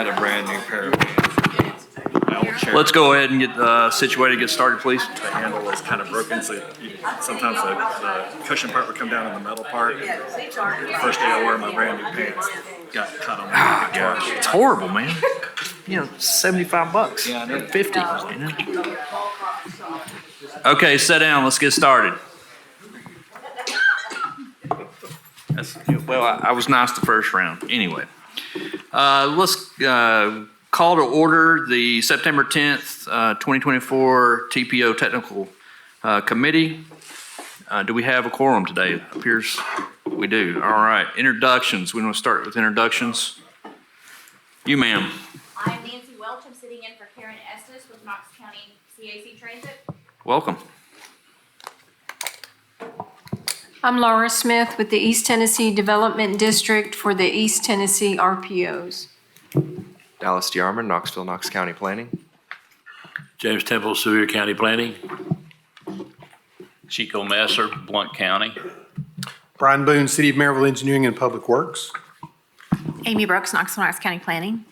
had a brand new pair of pants. Let's go ahead and get situated, get started, please. The handle was kind of broken, so sometimes the cushion part would come down on the metal part. And the first day I wore my brand new pants, got cut on the gosh. It's horrible, man. You know, $75. Yeah, I know. 50. You know? Okay, sit down. Let's get started. Well, I was nice the first round. Anyway, let's call to order the September 10th, 2024 TPO Technical Committee. Do we have a quorum today? It appears we do. All right, introductions. We want to start with introductions. You, ma'am. I'm Nancy Welch. I'm sitting in for Karen Estes with Knox County CAC Transit. Welcome. I'm Laura Smith with the East Tennessee Development District for the East Tennessee RPOs. Dallas DeArmond, Knoxville, Knox County Planning. James Temple, Sevier County Planning. Chico Messer, Blount County. Brian Boone, City of Maryville Engineering and Public Works. Amy Brooks, Knoxville, Knox County Planning.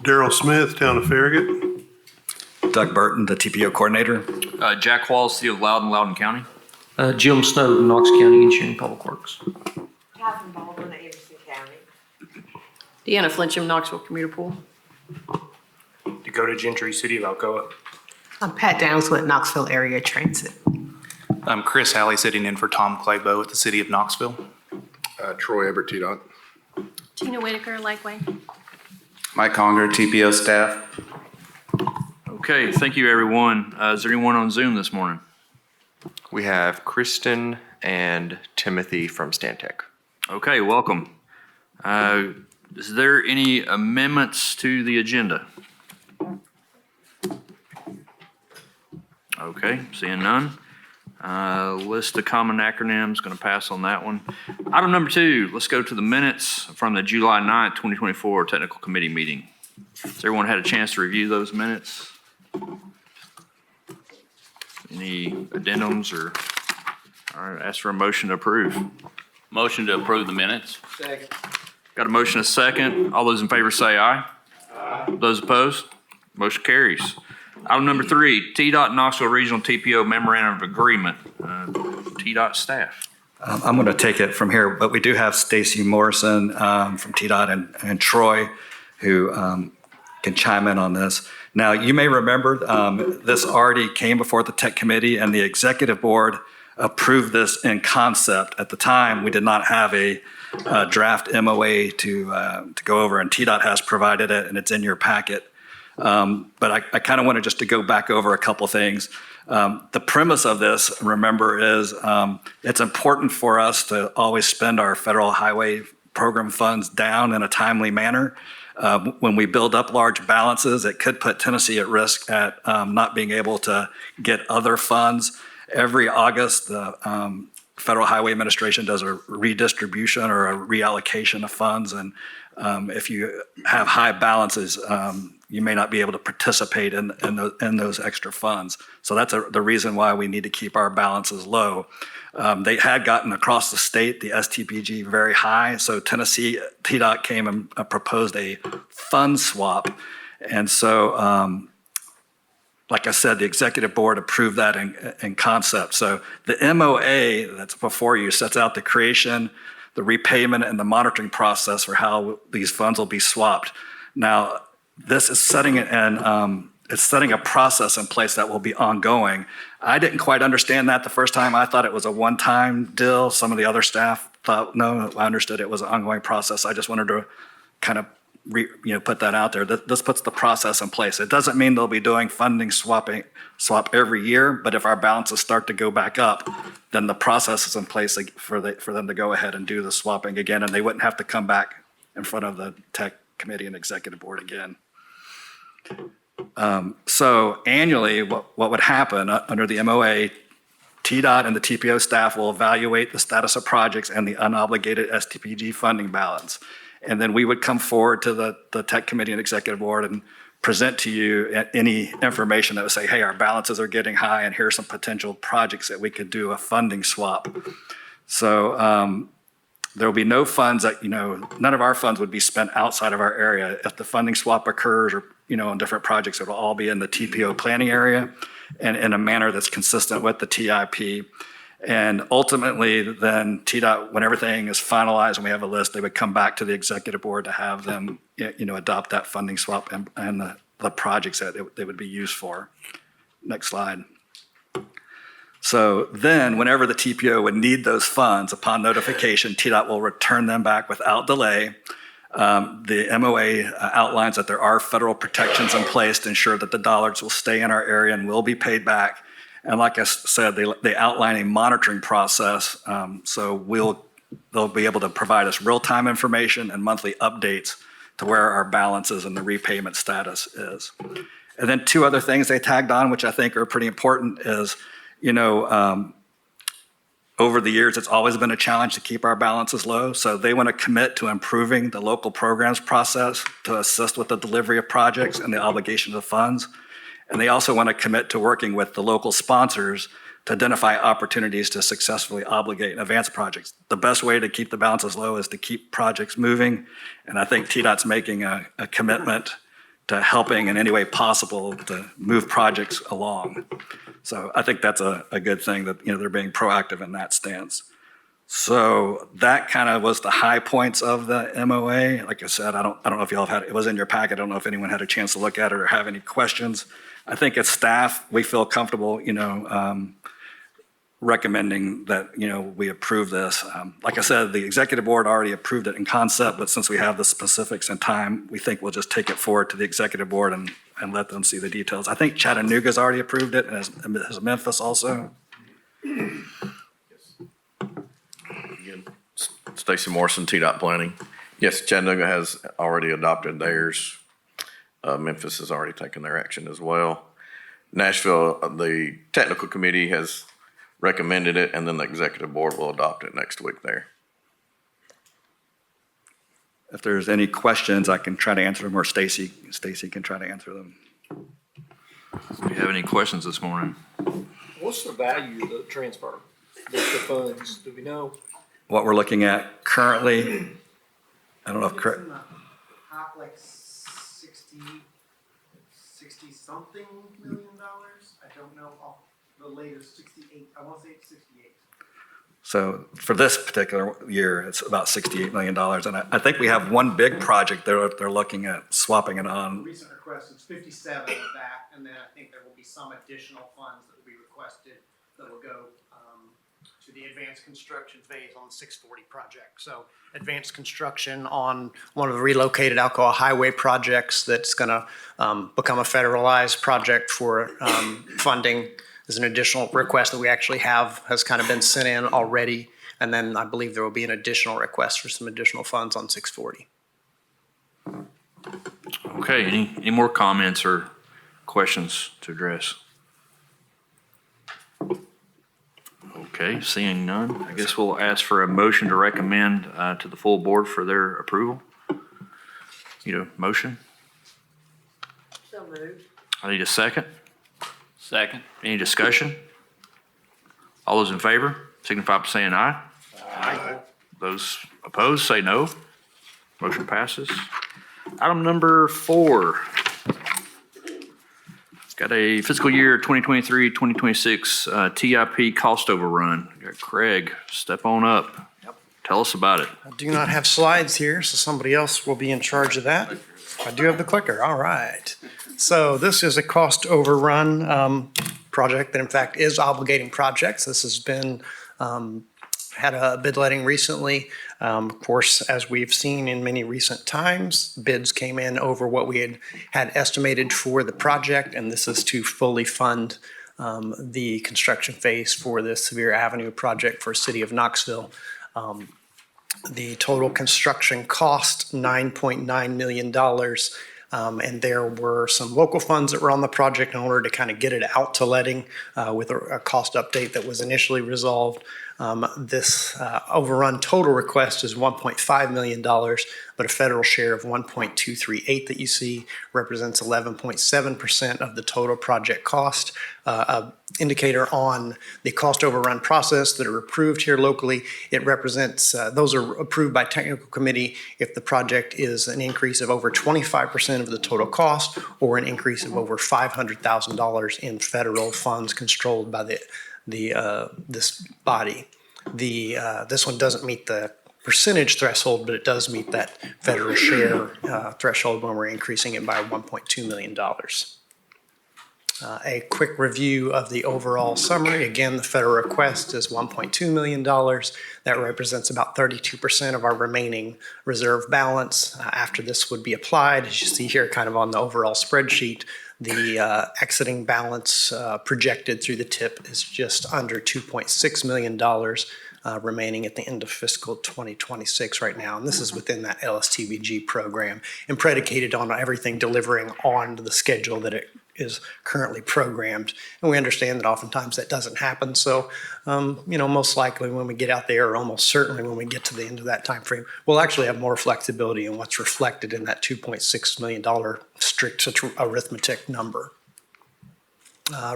Daryl Smith, Town of Farragut. Doug Burton, the TPO coordinator. Jack Walls, City of Loudoun County. Jim Snow, Knox County Engineering Public Works. Catherine Baldwin, Anderson County. Deanna Flincham, Knoxville Commuter Pool. Dakota Gentry, City of Alcoa. I'm Pat Downs with Knoxville Area Transit. I'm Chris Halley, sitting in for Tom Claybo at the City of Knoxville. Troy Everett, TDOT. Tina Whitaker, Lakeway. Mike Conger, TPO staff. Okay, thank you, everyone. Is there anyone on Zoom this morning? We have Kristen and Timothy from Stantec. Okay, welcome. Is there any amendments to the agenda? Okay, seeing none. List of common acronyms, going to pass on that one. Item number 2, let's go to the minutes from the July 9th, 2024 Technical Committee meeting. Has everyone had a chance to review those minutes? Any addendums or, all right, ask for a motion to approve. Motion to approve the minutes. Got a motion, a second. All those in favor say aye. Aye. Those opposed? Motion carries. Item number 3, TDOT Knoxville Regional TPO Memorandum of Agreement. TDOT staff. I'm going to take it from here, but we do have Stacy Morrison from TDOT and Troy who can chime in on this. Now, you may remember this already came before the Tech Committee and the Executive Board approved this in concept. At the time, we did not have a draft MOA to go over, and TDOT has provided it, and it's in your packet. But I kind of wanted just to go back over a couple things. The premise of this, remember, is it's important for us to always spend our federal highway program funds down in a timely manner. When we build up large balances, it could put Tennessee at risk at not being able to get other funds. Every August, the Federal Highway Administration does a redistribution or a reallocation of funds, and if you have high balances, you may not be able to participate in those extra funds. So that's the reason why we need to keep our balances low. They had gotten across the state the STPG very high, so Tennessee TDOT came and proposed a fund swap. And so, like I said, the executive board approved that in concept. So the MOA that's before you sets out the creation, the repayment, and the monitoring process for how these funds will be swapped. Now, this is setting it's setting a process in place that will be ongoing. I didn't quite understand that the first time. I thought it was a one-time deal. Some of the other staff thought, no, I understood it was an ongoing process. I just wanted to kind of put that out there. This puts the process in place. It doesn't mean they'll be doing funding swap every year, but if our balances start to go back up, then the process is in place for them to go ahead and do the swapping again, and they wouldn't have to come back in front of the Tech Committee and Executive Board again. So annually, what would happen under the MOA, TDOT and the TPO staff will evaluate the status of projects and the unobligated STPG funding balance. And then we would come forward to the Tech Committee and Executive Board and present to you any information that would say, hey, our balances are getting high and here's some potential projects that we could do a funding swap. So There will be no funds that, none of our funds would be spent outside of our area. If the funding swap occurs or, on different projects, it will all be in the TPO planning area and in a manner that's consistent with the TIP. And ultimately, then TDOT, when everything is finalized and we have a list, they would come back to the executive board to have them, adopt that funding swap and the projects that they would be used for. Next slide. So then, whenever the TPO would need those funds, upon notification, TDOT will return them back without delay. The MOA outlines that there are federal protections in place to ensure that the dollars will stay in our area and will be paid back. And like I said, they outline a monitoring process, so they'll be able to provide us real-time information and monthly updates to where our balances and the repayment status is. And then two other things they tagged on, which I think are pretty important, is over the years, it's always been a challenge to keep our balances low. So they want to commit to improving the local programs process to assist with the delivery of projects and the obligations of funds. And they also want to commit to working with the local sponsors to identify opportunities to successfully obligate and advance projects. The best way to keep the balances low is to keep projects moving. And I think TDOT's making a commitment to helping in any way possible to move projects along. So I think that's a good thing that, they're being proactive in that stance. So that kind of was the high points of the MOA. Like I said, I don't know if y'all have had, it was in your packet. I don't know if anyone had a chance to look at it or have any questions. I think as staff, we feel comfortable, recommending that, we approve this. Like I said, the executive board already approved it in concept, but since we have the specifics and time, we think we'll just take it forward to the executive board and let them see the details. I think Chattanooga's already approved it, and as Memphis also. Again, Stacy Morrison, TDOT Planning. Yes, Chattanooga has already adopted theirs. Memphis has already taken their action as well. Nashville, the technical committee has recommended it, and then the executive board will adopt it next week there. If there's any questions, I can try to answer them, or Stacy can try to answer them. Do you have any questions this morning? What's the value of the transfer, the funds? Do we know? What we're looking at currently, I don't know if correct. Like 60-something $million. I don't know the latest 68. I want to say 68. So for this particular year, it's about $68 million. And I think we have one big project they're looking at swapping it on. Recent request is 57 of that, and then I think there will be some additional funds that will be requested that will go to the advanced construction phase on the 640 project. So advanced construction on one of the relocated Alcoa Highway projects that's going to become a federalized project for funding. There's an additional request that we actually has kind of been sent in already. And then I believe there will be an additional request for some additional funds on 640. Okay, any more comments or questions to address? Okay, seeing none, I guess we'll ask for a motion to recommend to the full board for their approval. Need a motion? So moved. I need a second. Second. Any discussion? All those in favor, signify by saying aye. Aye. Those opposed, say no. Motion passes. Item number 4. Got a fiscal year 2023-2026 TIP cost overrun. Got Craig, step on up. Yep. Tell us about it. I do not have slides here, so somebody else will be in charge of that. I do have the clicker. All right. So this is a cost overrun project that in fact is obligating projects. This has been had a bid letting recently. Of course, as we've seen in many recent times, bids came in over what we had estimated for the project, and this is to fully fund the construction phase for the Sevier Avenue project for City of Knoxville. The total construction cost, $9.9 million. And there were some local funds that were on the project in order to kind of get it out to letting with a cost update that was initially resolved. This overrun total request is $1.5 million, but a federal share of 1.238 that you see represents 11.7% of the total project cost. Indicator on the cost overrun process that are approved here locally. It represents, those are approved by technical committee if the project is an increase of over 25% of the total cost or an increase of over $500,000 in federal funds controlled by this body. This one doesn't meet the percentage threshold, but it does meet that federal share threshold when we're increasing it by $1.2 million. A quick review of the overall summary. Again, the federal request is $1.2 million. That represents about 32% of our remaining reserve balance. After this would be applied, as you see here kind of on the overall spreadsheet, the exiting balance projected through the TIP is just under $2.6 million remaining at the end of fiscal 2026 right now. And this is within that LSTBG program and predicated on everything delivering on the schedule that it is currently programmed. And we understand that oftentimes that doesn't happen. So, most likely when we get out there, or almost certainly when we get to the end of that time frame, we'll actually have more flexibility in what's reflected in that $2.6 million strict arithmetic number.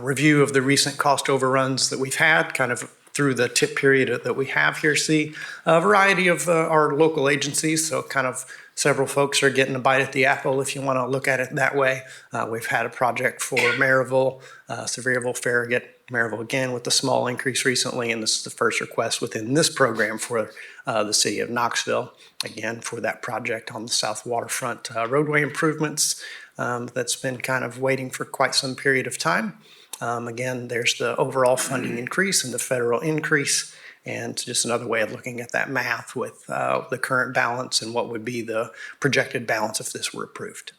Review of the recent cost overruns that we've had, kind of through the TIP period that we have here. See a variety of our local agencies, so kind of several folks are getting a bite at the apple if you want to look at it that way. We've had a project for Maryville, Sevierville, Farragut, Maryville again with a small increase recently, and this is the first request within this program for the city of Knoxville, again for that project on the south waterfront roadway improvements that's been kind of waiting for quite some period of time. Again, there's the overall funding increase and the federal increase, and just another way of looking at that math with the current balance and what would be the projected balance if this were approved.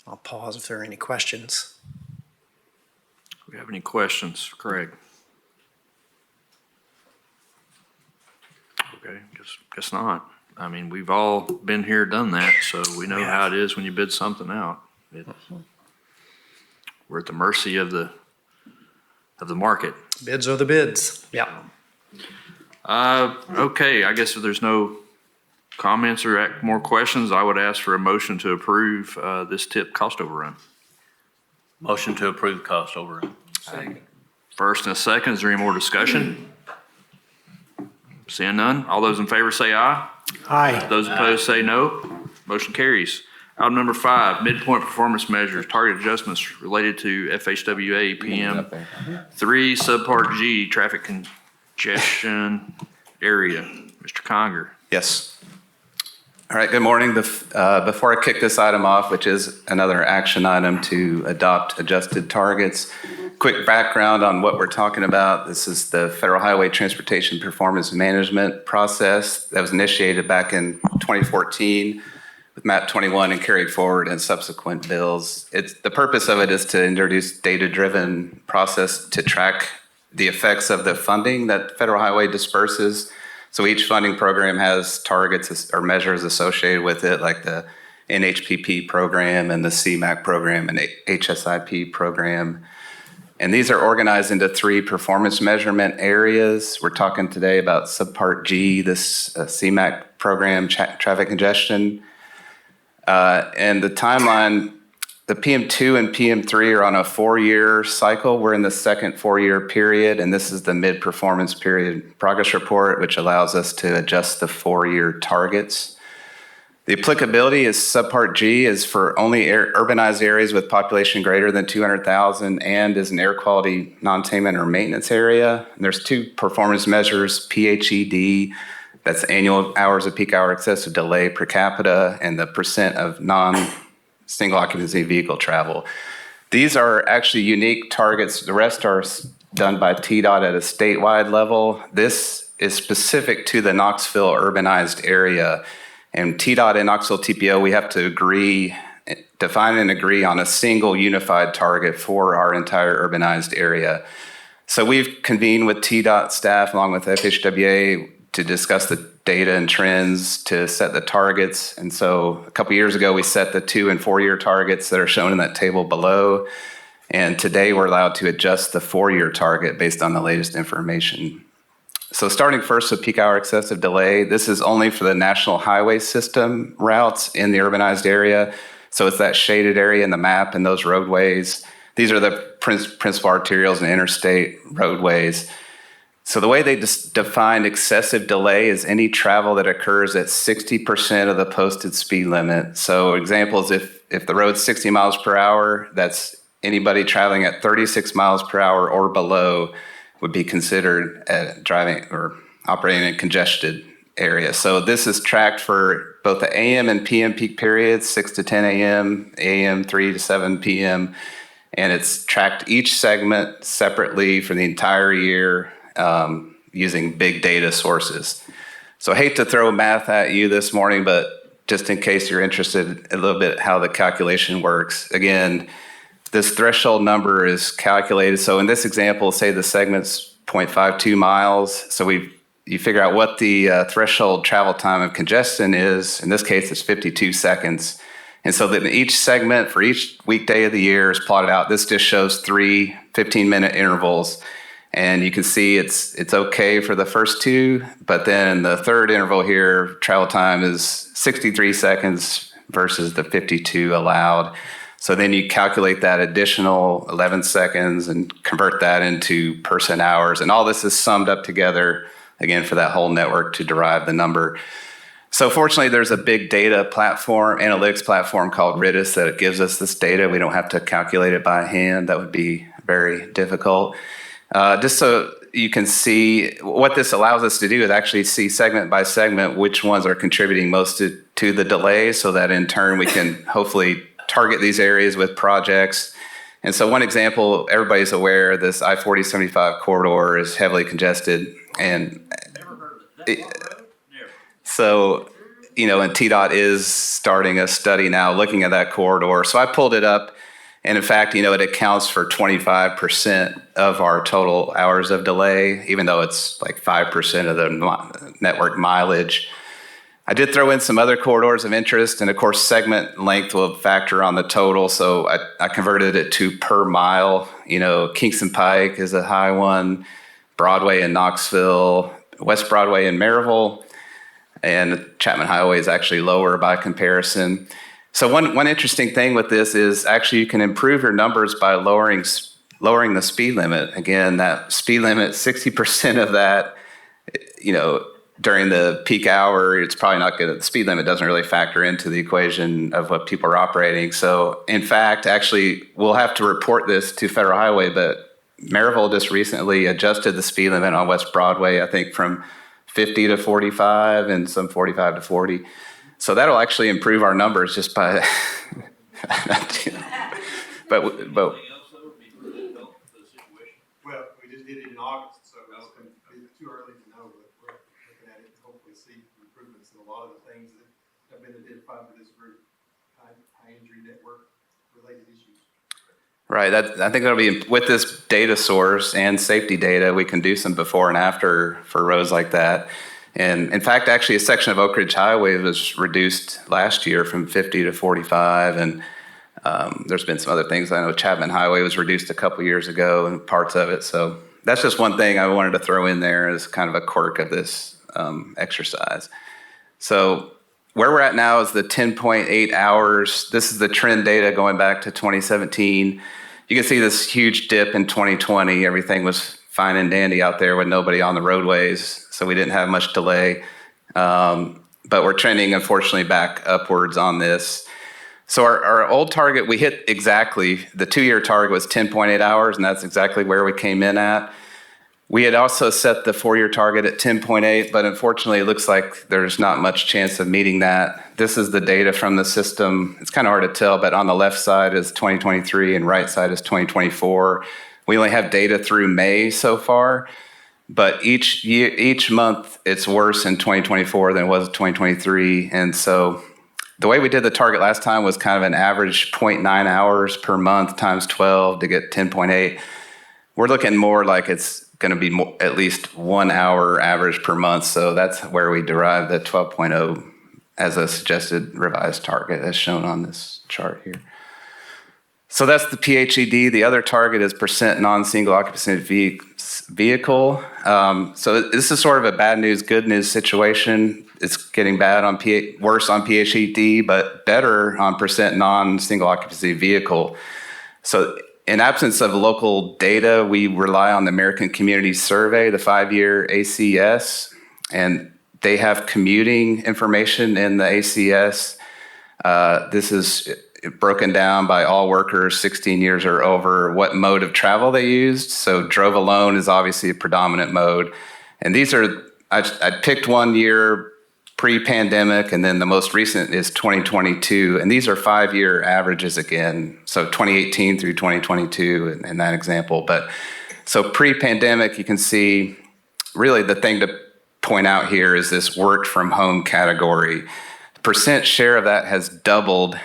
I'll pause if there are any questions. Do we have any questions for Craig? Okay, guess not. I mean, we've all been here, done that, so we know how it is when you bid something out. We're at the mercy of the market. Bids are the bids. Yeah. Okay, I guess if there's no comments or more questions, I would ask for a motion to approve this TIP cost overrun. Motion to approve cost overrun. First and a second, is there any more discussion? Seeing none, all those in favor say aye. Aye. Those opposed say no. Motion carries. Item number 5, midpoint performance measures, target adjustments related to FHWA PM 3 subpart G, traffic congestion area. Mr. Conger. Yes. All right, good morning. Before I kick this item off, which is another action item to adopt adjusted targets, quick background on what we're talking about. This is the Federal Highway Transportation Performance Management process that was initiated back in 2014 with MAP 21 and carried forward in subsequent bills. The purpose of it is to introduce data-driven process to track the effects of the funding that Federal Highway disperses. So each funding program has targets or measures associated with it, like the NHPP program and the CMAQ program and HSIP program. And these are organized into 3 performance measurement areas. We're talking today about subpart G, this CMAQ program, traffic congestion. And the timeline, the PM2 and PM3 are on a 4-year cycle. We're in the second 4-year period, and this is the mid-performance period progress report, which allows us to adjust the 4-year targets. The applicability is subpart G is for only urbanized areas with population greater than 200,000 and is an air quality non-attainment or maintenance area. And there's 2 performance measures, PHED, that's annual hours of peak hour excessive delay per capita, and the percent of non-single occupancy vehicle travel. These are actually unique targets. The rest are done by TDOT at a statewide level. This is specific to the Knoxville urbanized area. And TDOT and Knoxville TPO, we have to define and agree on a single unified target for our entire urbanized area. So we've convened with TDOT staff along with FHWA to discuss the data and trends to set the targets. And so a couple years ago, we set the 2- and 4-year targets that are shown in that table below. And today we're allowed to adjust the 4-year target based on the latest information. So starting first with peak hour excessive delay, this is only for the national highway system routes in the urbanized area. So it's that shaded area in the map and those roadways. These are the principal arterials and interstate roadways. So the way they define excessive delay is any travel that occurs at 60% of the posted speed limit. So examples, if the road's 60 miles per hour, that's anybody traveling at 36 miles per hour or below would be considered driving or operating in a congested area. So this is tracked for both the AM and PM peak periods, 6 to 10 AM, AM 3 to 7 PM. And it's tracked each segment separately for the entire year using big data sources. So I hate to throw math at you this morning, but just in case you're interested a little bit how the calculation works. Again, this threshold number is calculated. So in this example, say the segment's 0.52 miles. So you figure out what the threshold travel time of congestion is. In this case, it's 52 seconds. And so then each segment for each weekday of the year is plotted out. This just shows 3 15-minute intervals. And you can see it's okay for the first two, but then the third interval here, travel time is 63 seconds versus the 52 allowed. So then you calculate that additional 11 seconds and convert that into person hours. And all this is summed up together, again, for that whole network to derive the number. So fortunately, there's a big data platform, analytics platform called Ridis that gives us this data. We don't have to calculate it by hand. That would be very difficult. Just so you can see, what this allows us to do is actually see segment by segment which ones are contributing most to the delay, so that in turn we can hopefully target these areas with projects. And so one example, everybody's aware this I-40-75 corridor is heavily congested. And so, and TDOT is starting a study now looking at that corridor. So I pulled it up. And in fact, it accounts for 25% of our total hours of delay, even though it's like 5% of the network mileage. I did throw in some other corridors of interest, and of course, segment length will factor on the total. So I converted it to per mile. Kingston Pike is a high one, Broadway in Knoxville, West Broadway in Maryville, and Chapman Highway is actually lower by comparison. So one interesting thing with this is actually you can improve your numbers by lowering the speed limit. Again, that speed limit, 60% of that, during the peak hour, it's probably not good. The speed limit doesn't really factor into the equation of what people are operating. So in fact, actually, we'll have to report this to Federal Highway, but Maryville just recently adjusted the speed limit on West Broadway, I think from 50 to 45 and some 45 to 40. So that'll actually improve our numbers just by, but Well, we just did it in August, so it's too early to know, but we're looking at it and hopefully see improvements in a lot of the things that have been identified for this group, high injury network related issues. Right, I think that'll be, with this data source and safety data, we can do some before and after for roads like that. And in fact, actually a section of Oak Ridge Highway was reduced last year from 50 to 45. And there's been some other things. I know Chapman Highway was reduced a couple years ago and parts of it. So that's just one thing I wanted to throw in there as kind of a quirk of this exercise. So where we're at now is the 10.8 hours. This is the trend data going back to 2017. You can see this huge dip in 2020. Everything was fine and dandy out there with nobody on the roadways, so we didn't have much delay. But we're trending, unfortunately, back upwards on this. So our old target, we hit exactly, the 2-year target was 10.8 hours, and that's exactly where we came in at. We had also set the 4-year target at 10.8, but unfortunately, it looks like there's not much chance of meeting that. This is the data from the system. It's kind of hard to tell, but on the left side is 2023 and right side is 2024. We only have data through May so far, but each month it's worse in 2024 than it was in 2023. And so the way we did the target last time was kind of an average 0.9 hours per month times 12 to get 10.8. We're looking more like it's going to be at least 1 hour average per month. So that's where we derive the 12.0 as a suggested revised target as shown on this chart here. So that's the PHED. The other target is percent non-single occupancy vehicle. So this is sort of a bad news, good news situation. It's getting bad on worse on PHED, but better on percent non-single occupancy vehicle. So in absence of local data, we rely on the American Community Survey, the 5-year ACS, and they have commuting information in the ACS. This is broken down by all workers 16 years or over, what mode of travel they used. So drove alone is obviously a predominant mode. And these are, I picked 1 year pre-pandemic, and then the most recent is 2022. And these are 5-year averages again. So 2018 through 2022 in that example. But so pre-pandemic, you can see really the thing to point out here is this work from home category. Percent share of that has doubled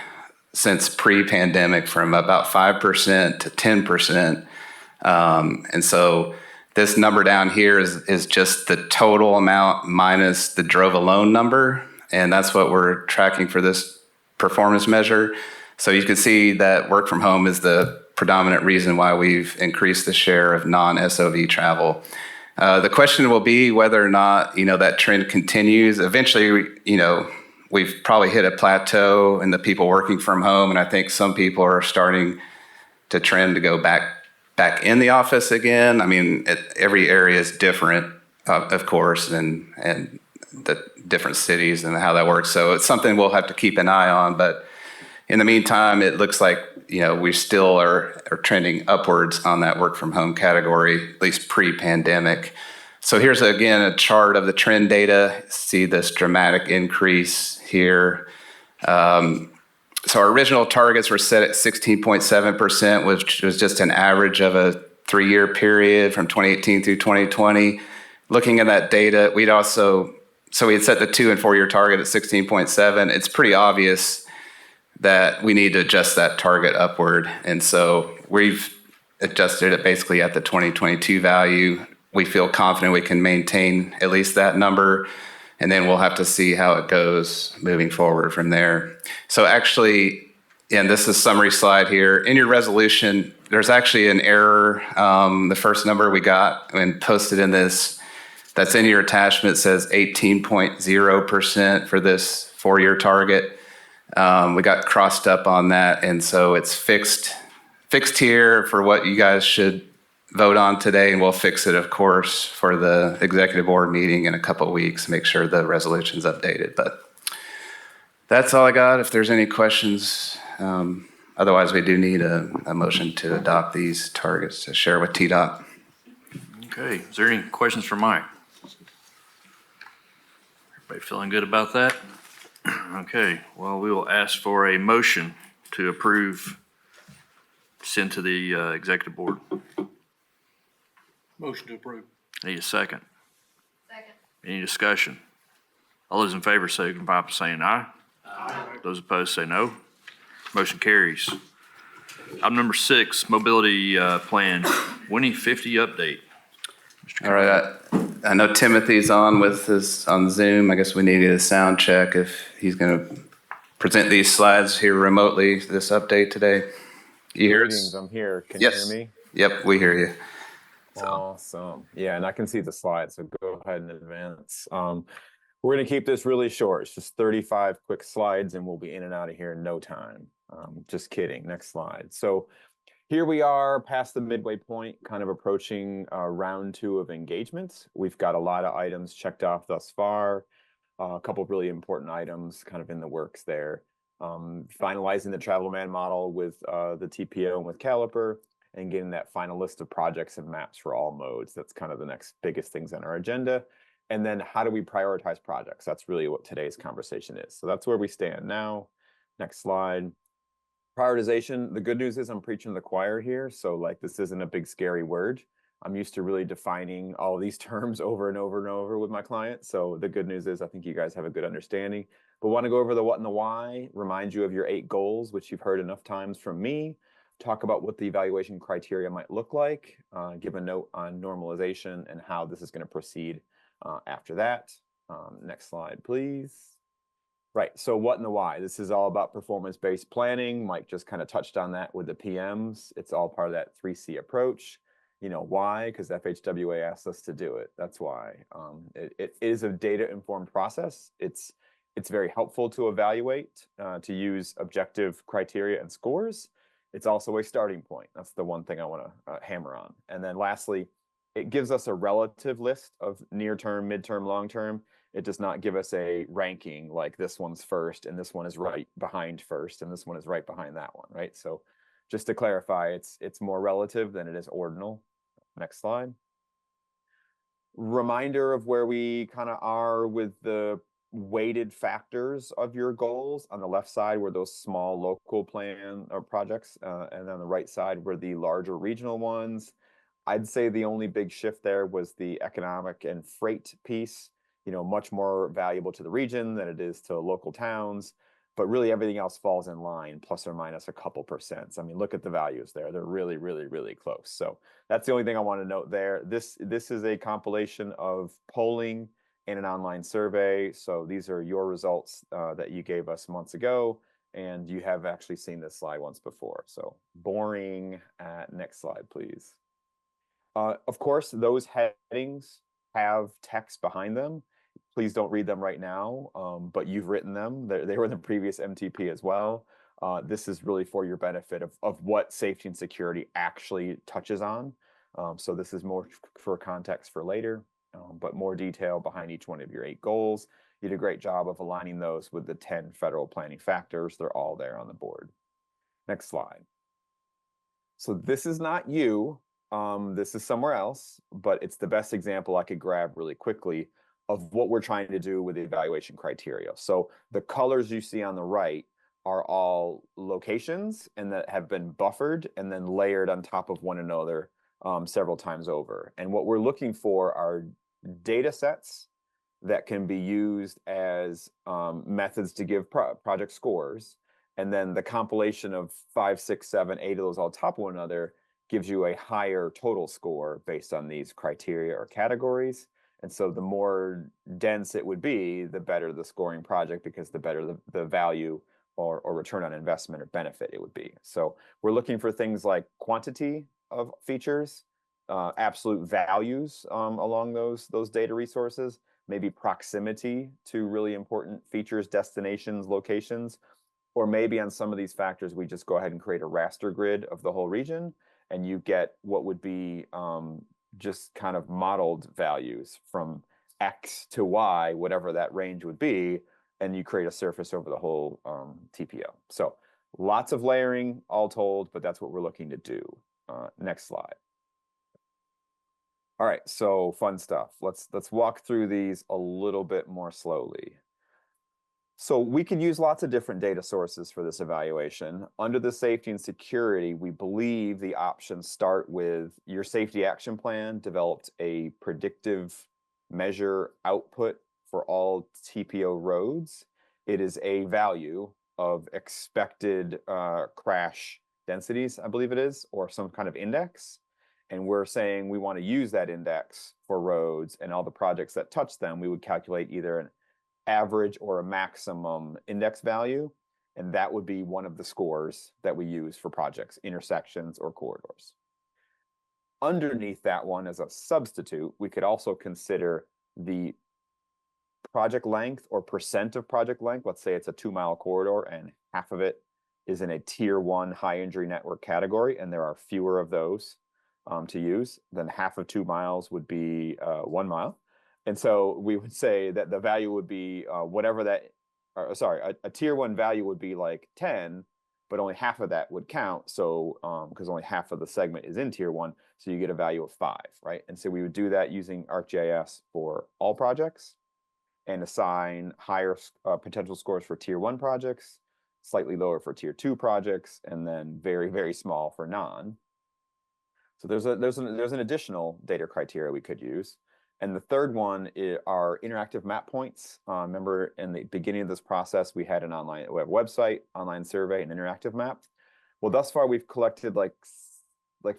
since pre-pandemic from about 5% to 10%. And so this number down here is just the total amount minus the drove alone number. And that's what we're tracking for this performance measure. So you can see that work from home is the predominant reason why we've increased the share of non-SOV travel. The question will be whether or not, that trend continues. Eventually, we've probably hit a plateau in the people working from home, and I think some people are starting to trend to go back in the office again. I mean, every area is different, of course, and the different cities and how that works. So it's something we'll have to keep an eye on. But in the meantime, it looks like we still are trending upwards on that work from home category, at least pre-pandemic. So here's again a chart of the trend data. See this dramatic increase here. So our original targets were set at 16.7%, which was just an average of a 3-year period from 2018 through 2020. Looking at that data, we had set the 2 and 4-year target at 16.7. It's pretty obvious that we need to adjust that target upward. And so we've adjusted it basically at the 2022 value. We feel confident we can maintain at least that number, and then we'll have to see how it goes moving forward from there. So actually, and this is a summary slide here. In your resolution, there's actually an error. The first number we got and posted in this, that's in your attachment, says 18.0% for this 4-year target. We got crossed up on that, and so it's fixed here for what you guys should vote on today, and we'll fix it, of course, for the executive board meeting in a couple of weeks, make sure the resolution's updated. But that's all I got. If there's any questions, otherwise we do need a motion to adopt these targets to share with TDOT. Okay, is there any questions for Mike? Everybody feeling good about that? Okay, well, we will ask for a motion to approve, send to the executive board. Motion to approve. Need a second. Second. Any discussion? All those in favor signify by saying aye. Aye. Those opposed say no. Motion carries. Item number 6, mobility plan, Winnie 50 update. All right, I know Timothy's on with us on Zoom. I guess we needed a sound check if he's going to present these slides here remotely, this update today. You hear us? I'm here. Can Yes. you hear me? Yep, we hear you. Awesome. Yeah, and I can see the slides, so go ahead and advance. We're going to keep this really short. It's just 35 quick slides, and we'll be in and out of here in no time. Just kidding. Next slide. So here we are past the midway point, kind of approaching round 2 of engagements. We've got a lot of items checked off thus far. A couple of really important items kind of in the works there. Finalizing the travel man model with the TPO and with Caliper, and getting that final list of projects and maps for all modes. That's kind of the next biggest things on our agenda. And then how do we prioritize projects? That's really what today's conversation is. So that's where we stand now. Next slide. Prioritization. The good news is I'm preaching to the choir here. So like this isn't a big scary word. I'm used to really defining all of these terms over and over and over with my clients. So the good news is I think you guys have a good understanding. But want to go over the what and the why, remind you of your 8 goals, which you've heard enough times from me. Talk about what the evaluation criteria might look like, give a note on normalization and how this is going to proceed after that. Next slide, please. Right, so what and the why. This is all about performance-based planning. Mike just kind of touched on that with the PMs. It's all part of that 3C approach. Why? Because FHWA asked us to do it. That's why. It is a data-informed process. It's very helpful to evaluate, to use objective criteria and scores. It's also a starting point. That's the one thing I want to hammer on. And then lastly, it gives us a relative list of near-term, midterm, long-term. It does not give us a ranking like this one's first and this one is right behind first and this one is right behind that one, right? So just to clarify, it's more relative than it is ordinal. Next slide. Reminder of where we kind of are with the weighted factors of your goals. On the left side were those small local plan or projects, and on the right side were the larger regional ones. I'd say the only big shift there was the economic and freight piece, much more valuable to the region than it is to local towns. But really everything else falls in line, plus or minus a couple percent. I mean, look at the values there. They're really, really, really close. So that's the only thing I want to note there. This is a compilation of polling and an online survey. So these are your results that you gave us months ago. And you have actually seen this slide once before. So boring. Next slide, please. Of course, those headings have text behind them. Please don't read them right now, but you've written them. They were in the previous MTP as well. This is really for your benefit of what safety and security actually touches on. So this is more for context for later, but more detail behind each one of your 8 goals. You did a great job of aligning those with the 10 federal planning factors. They're all there on the board. Next slide. So this is not you. This is somewhere else, but it's the best example I could grab really quickly of what we're trying to do with the evaluation criteria. So the colors you see on the right are all locations and that have been buffered and then layered on top of one another several times over. And what we're looking for are data sets that can be used as methods to give project scores. And then the compilation of 5, 6, 7, 8 of those all top of one another gives you a higher total score based on these criteria or categories. And so the more dense it would be, the better the scoring project, because the better the value or return on investment or benefit it would be. So we're looking for things like quantity of features, absolute values along those data resources, maybe proximity to really important features, destinations, locations, or maybe on some of these factors, we just go ahead and create a raster grid of the whole region, and you get what would be just kind of modeled values from X to Y, whatever that range would be, and you create a surface over the whole TPO. So lots of layering all told, but that's what we're looking to do. Next slide. All right, so fun stuff. Let's walk through these a little bit more slowly. So we can use lots of different data sources for this evaluation. Under the safety and security, we believe the options start with your safety action plan developed a predictive measure output for all TPO roads. It is a value of expected crash densities, I believe it is, or some kind of index. And we're saying we want to use that index for roads, and all the projects that touch them, we would calculate either an average or a maximum index value, and that would be one of the scores that we use for projects, intersections or corridors. Underneath that one as a substitute, we could also consider the project length or percent of project length. Let's say it's a 2-mile corridor and half of it is in a tier 1 high injury network category, and there are fewer of those to use. Then half of 2 miles would be 1 mile. And so we would say that the value would be whatever that, a tier 1 value would be like 10, but only half of that would count. So, because only half of the segment is in tier 1, so you get a value of 5, right? And so we would do that using ArcGIS for all projects and assign higher potential scores for tier 1 projects, slightly lower for tier 2 projects, and then very, very small for non. So there's an additional data criteria we could use. And the third one are interactive map points. Remember, in the beginning of this process, we had a website, online survey, and interactive map. Well, thus far, we've collected like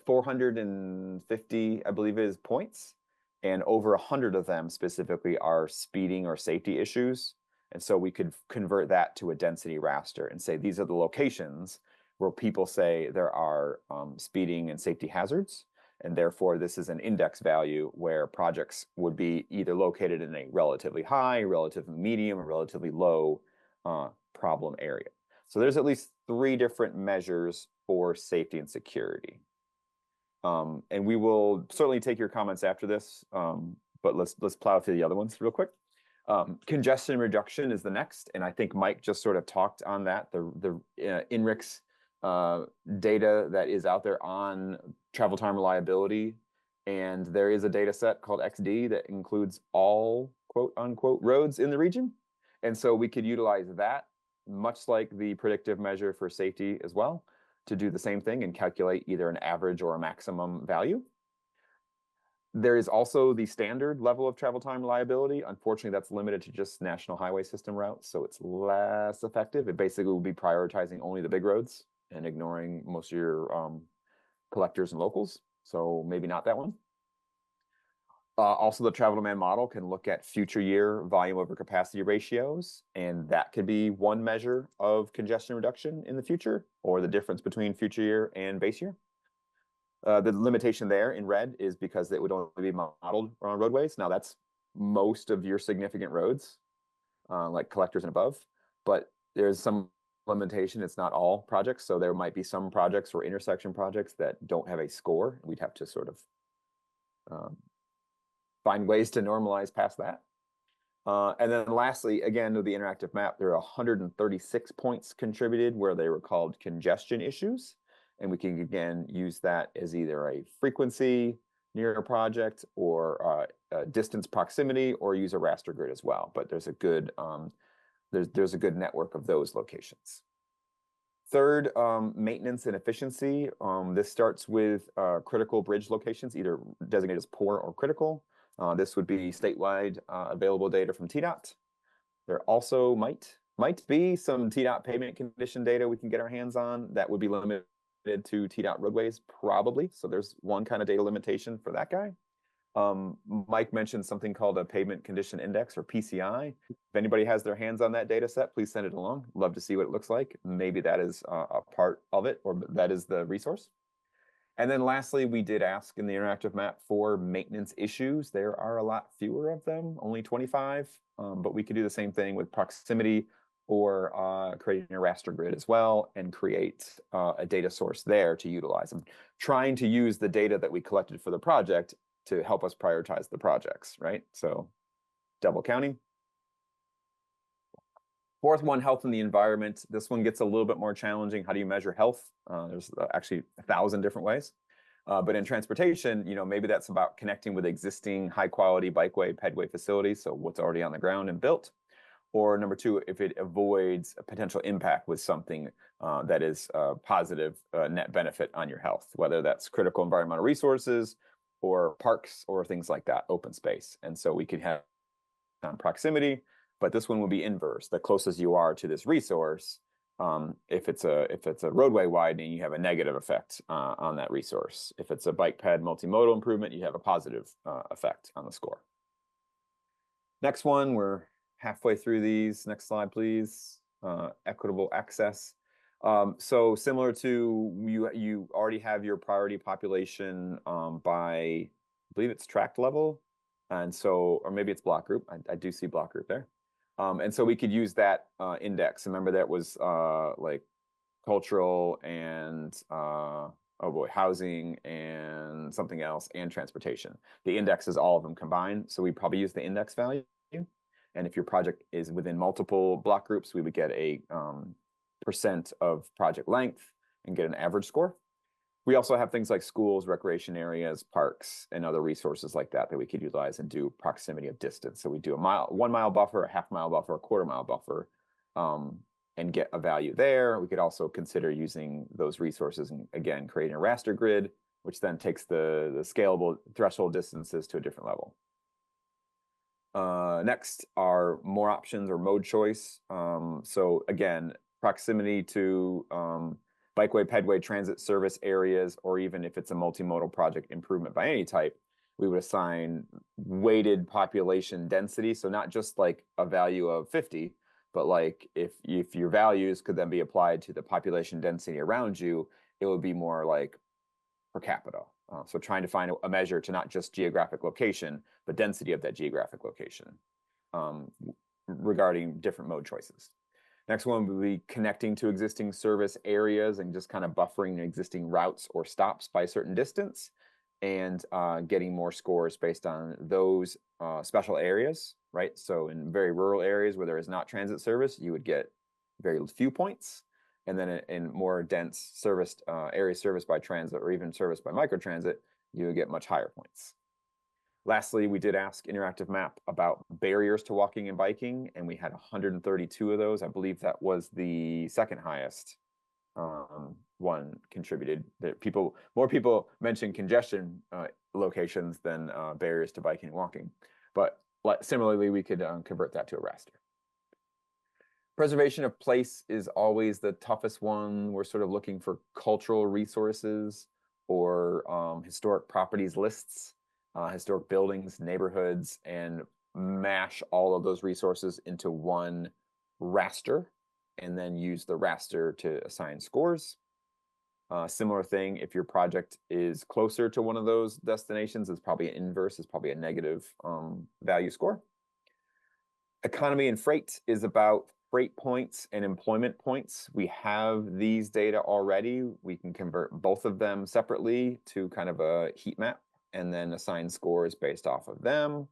450, I believe it is, points. And over 100 of them specifically are speeding or safety issues. And so we could convert that to a density raster and say these are the locations where people say there are speeding and safety hazards. And therefore, this is an index value where projects would be either located in a relatively high, relatively medium, or relatively low problem area. So there's at least 3 different measures for safety and security. And we will certainly take your comments after this, but let's plow through the other ones real quick. Congestion reduction is the next, and I think Mike just sort of talked on that. The INRIX data that is out there on travel time reliability, and there is a data set called XD that includes all quote unquote roads in the region, and so we could utilize that, much like the predictive measure for safety as well, to do the same thing and calculate either an average or a maximum value. There is also the standard level of travel time reliability. Unfortunately, that's limited to just national highway system routes, so it's less effective. It basically will be prioritizing only the big roads and ignoring most of your collectors and locals, so maybe not that one. Also, the travel demand model can look at future year volume over capacity ratios, and that could be one measure of congestion reduction in the future, or the difference between future year and base year. The limitation there in red is because it would only be modeled on roadways. Now, that's most of your significant roads, like collectors and above, but there's some limitation. It's not all projects, so there might be some projects or intersection projects that don't have a score. We'd have to sort of find ways to normalize past that. And then lastly, again, with the interactive map, there are 136 points contributed where they were called congestion issues. And we can, again, use that as either a frequency near a project or a distance proximity, or use a raster grid as well. But there's a good there's a good network of those locations. Third, maintenance and efficiency. This starts with critical bridge locations, either designated as poor or critical. This would be statewide available data from TDOT. There also might be some TDOT pavement condition data we can get our hands on that would be limited to TDOT roadways, probably. So there's one kind of data limitation for that guy. Mike mentioned something called a pavement condition index, or PCI. If anybody has their hands on that data set, please send it along. Love to see what it looks like. Maybe that is a part of it, or that is the resource. And then lastly, we did ask in the interactive map for maintenance issues. There are a lot fewer of them, only 25, but we could do the same thing with proximity, or creating a raster grid as well, and create a data source there to utilize. I'm trying to use the data that we collected for the project to help us prioritize the projects, right? So double counting. Fourth one, health and the environment. This one gets a little bit more challenging. How do you measure health? There's actually 1,000 different ways. But in transportation, maybe that's about connecting with existing high quality bikeway, pedway facilities. So what's already on the ground and built. Or number 2, if it avoids a potential impact with something that is a positive net benefit on your health, whether that's critical environmental resources or parks or things like that, open space. And so we could have proximity, but this one will be inverse. The closest you are to this resource, if it's a roadway widening, you have a negative effect on that resource. If it's a bike ped multimodal improvement, you have a positive effect on the score. Next one, we're halfway through these. Next slide, please. Equitable access. So similar to you already have your priority population by, I believe it's tract level. And so, or maybe it's block group. I do see block group there. And so we could use that index. Remember that was like cultural and housing and something else, and transportation. The index is all of them combined. So we probably use the index value. And if your project is within multiple block groups, we would get a percent of project length and get an average score. We also have things like schools, recreation areas, parks, and other resources like that we could utilize and do proximity of distance. So we do a 1 mile buffer, a half-mile buffer, a quarter-mile buffer, and get a value there. We could also consider using those resources and, again, creating a raster grid, which then takes the scalable threshold distances to a different level. Next are more options or mode choice. So again, proximity to bikeway, pedway, transit service areas, or even if it's a multimodal project improvement by any type, we would assign weighted population density. So not just like a value of 50, but like if your values could then be applied to the population density around you, it would be more like per capita. So trying to find a measure to not just geographic location, but density of that geographic location regarding different mode choices. Next one would be connecting to existing service areas and just kind of buffering existing routes or stops by a certain distance and getting more scores based on those special areas, right? So in very rural areas where there is not transit service, you would get very few points. And then in more dense serviced areas serviced by transit or even serviced by microtransit, you would get much higher points. Lastly, we did ask Interactive Map about barriers to walking and biking, and we had 132 of those. I believe that was the second highest one contributed. That more people mentioned congestion locations than barriers to biking and walking. But similarly, we could convert that to a raster. Preservation of place is always the toughest one. We're sort of looking for cultural resources or historic properties lists, historic buildings, neighborhoods, and mash all of those resources into one raster and then use the raster to assign scores. Similar thing, if your project is closer to one of those destinations, it's probably an inverse, it's probably a negative value score. Economy and freight is about freight points and employment points. We have these data already. We can convert both of them separately to kind of a heat map and then assign scores based off of them.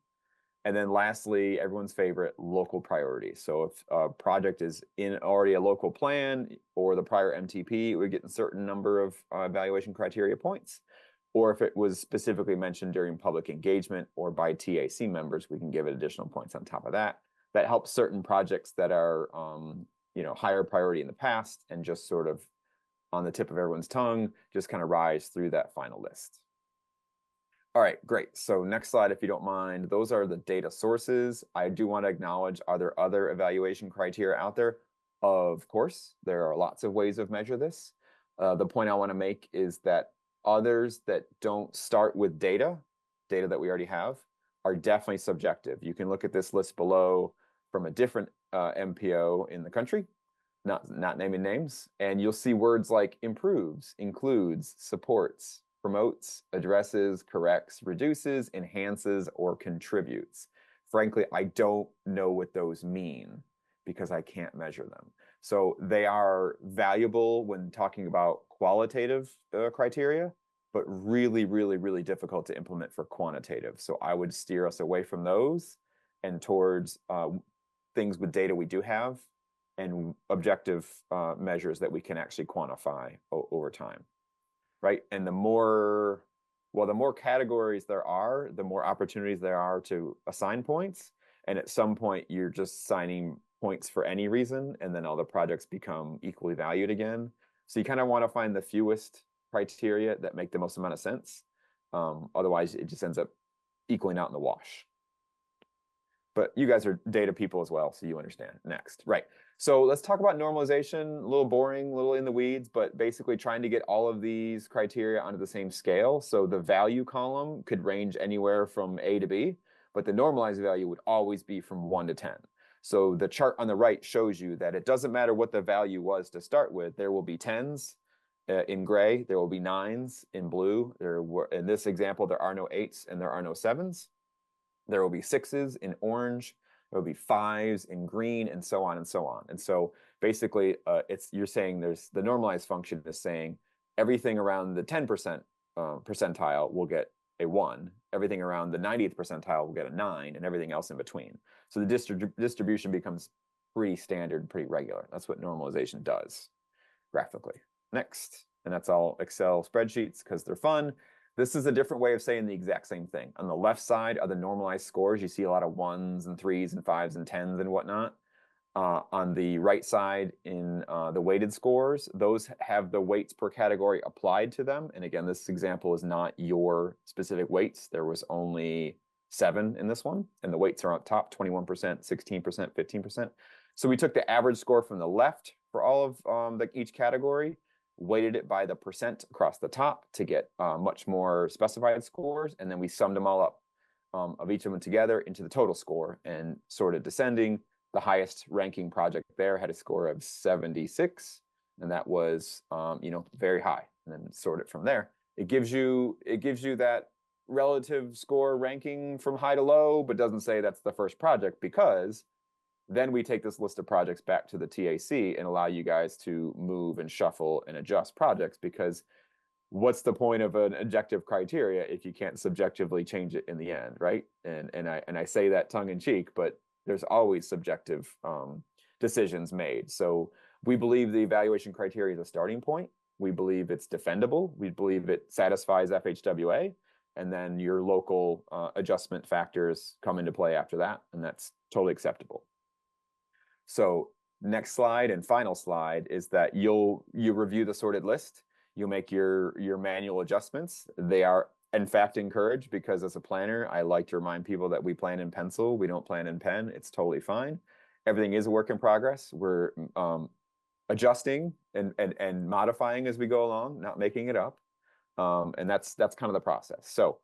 And then lastly, everyone's favorite, local priority. So if a project is in already a local plan or the prior MTP, we get a certain number of evaluation criteria points. Or if it was specifically mentioned during public engagement or by TAC members, we can give it additional points on top of that. That helps certain projects that are higher priority in the past and just sort of on the tip of everyone's tongue, just kind of rise through that final list. All right, great. So next slide, if you don't mind, those are the data sources. I do want to acknowledge, are there other evaluation criteria out there? Of course, there are lots of ways of measure this. The point I want to make is that others that don't start with data that we already have, are definitely subjective. You can look at this list below from a different MPO in the country, not naming names, and you'll see words like improves, includes, supports, promotes, addresses, corrects, reduces, enhances, or contributes. Frankly, I don't know what those mean because I can't measure them. So they are valuable when talking about qualitative criteria, but really, really, really difficult to implement for quantitative. So I would steer us away from those and towards things with data we do have and objective measures that we can actually quantify over time, right? And the more categories there are, the more opportunities there are to assign points. And at some point, you're just assigning points for any reason, and then all the projects become equally valued again. So you kind of want to find the fewest criteria that make the most amount of sense. Otherwise, it just ends up equaling out in the wash. But you guys are data people as well, so you understand. Next, right. So let's talk about normalization. A little boring, a little in the weeds, but basically trying to get all of these criteria onto the same scale. So the value column could range anywhere from A to B, but the normalized value would always be from 1 to 10. So the chart on the right shows you that it doesn't matter what the value was to start with. There will be 10s in gray. There will be 9s in blue. In this example, there are no 8s and there are no 7s. There will be 6s in orange. There will be 5s in green, and so on and so on. And so basically, you're saying there's the normalized function is saying everything around the 10% percentile will get a 1. Everything around the 90th percentile will get a 9, and everything else in between. So the distribution becomes pretty standard, pretty regular. That's what normalization does graphically. Next, and that's all Excel spreadsheets because they're fun. This is a different way of saying the exact same thing. On the left side are the normalized scores. You see a lot of 1s and 3s and 5s and 10s and whatnot. On the right side in the weighted scores, those have the weights per category applied to them. And again, this example is not your specific weights. There was only 7 in this one. And the weights are up top, 21%, 16%, 15%. So we took the average score from the left for all of each category, weighted it by the percent across the top to get much more specified scores. And then we summed them all up of each of them together into the total score and sorted descending. The highest ranking project there had a score of 76, and that was very high, and then sort it from there. It gives you that relative score ranking from high to low, but doesn't say that's the first project, because then we take this list of projects back to the TAC and allow you guys to move and shuffle and adjust projects, because what's the point of an objective criteria if you can't subjectively change it in the end, right? And I say that tongue in cheek, but there's always subjective decisions made. So we believe the evaluation criteria is a starting point. We believe it's defendable. We believe it satisfies FHWA, and then your local adjustment factors come into play after that, and that's totally acceptable. So next slide and final slide is that you review the sorted list. You'll make your manual adjustments. They are in fact encouraged, because as a planner, I like to remind people that we plan in pencil. We don't plan in pen. It's totally fine. Everything is a work in progress. We're adjusting and modifying as we go along, not making it up. And that's kind of the process. So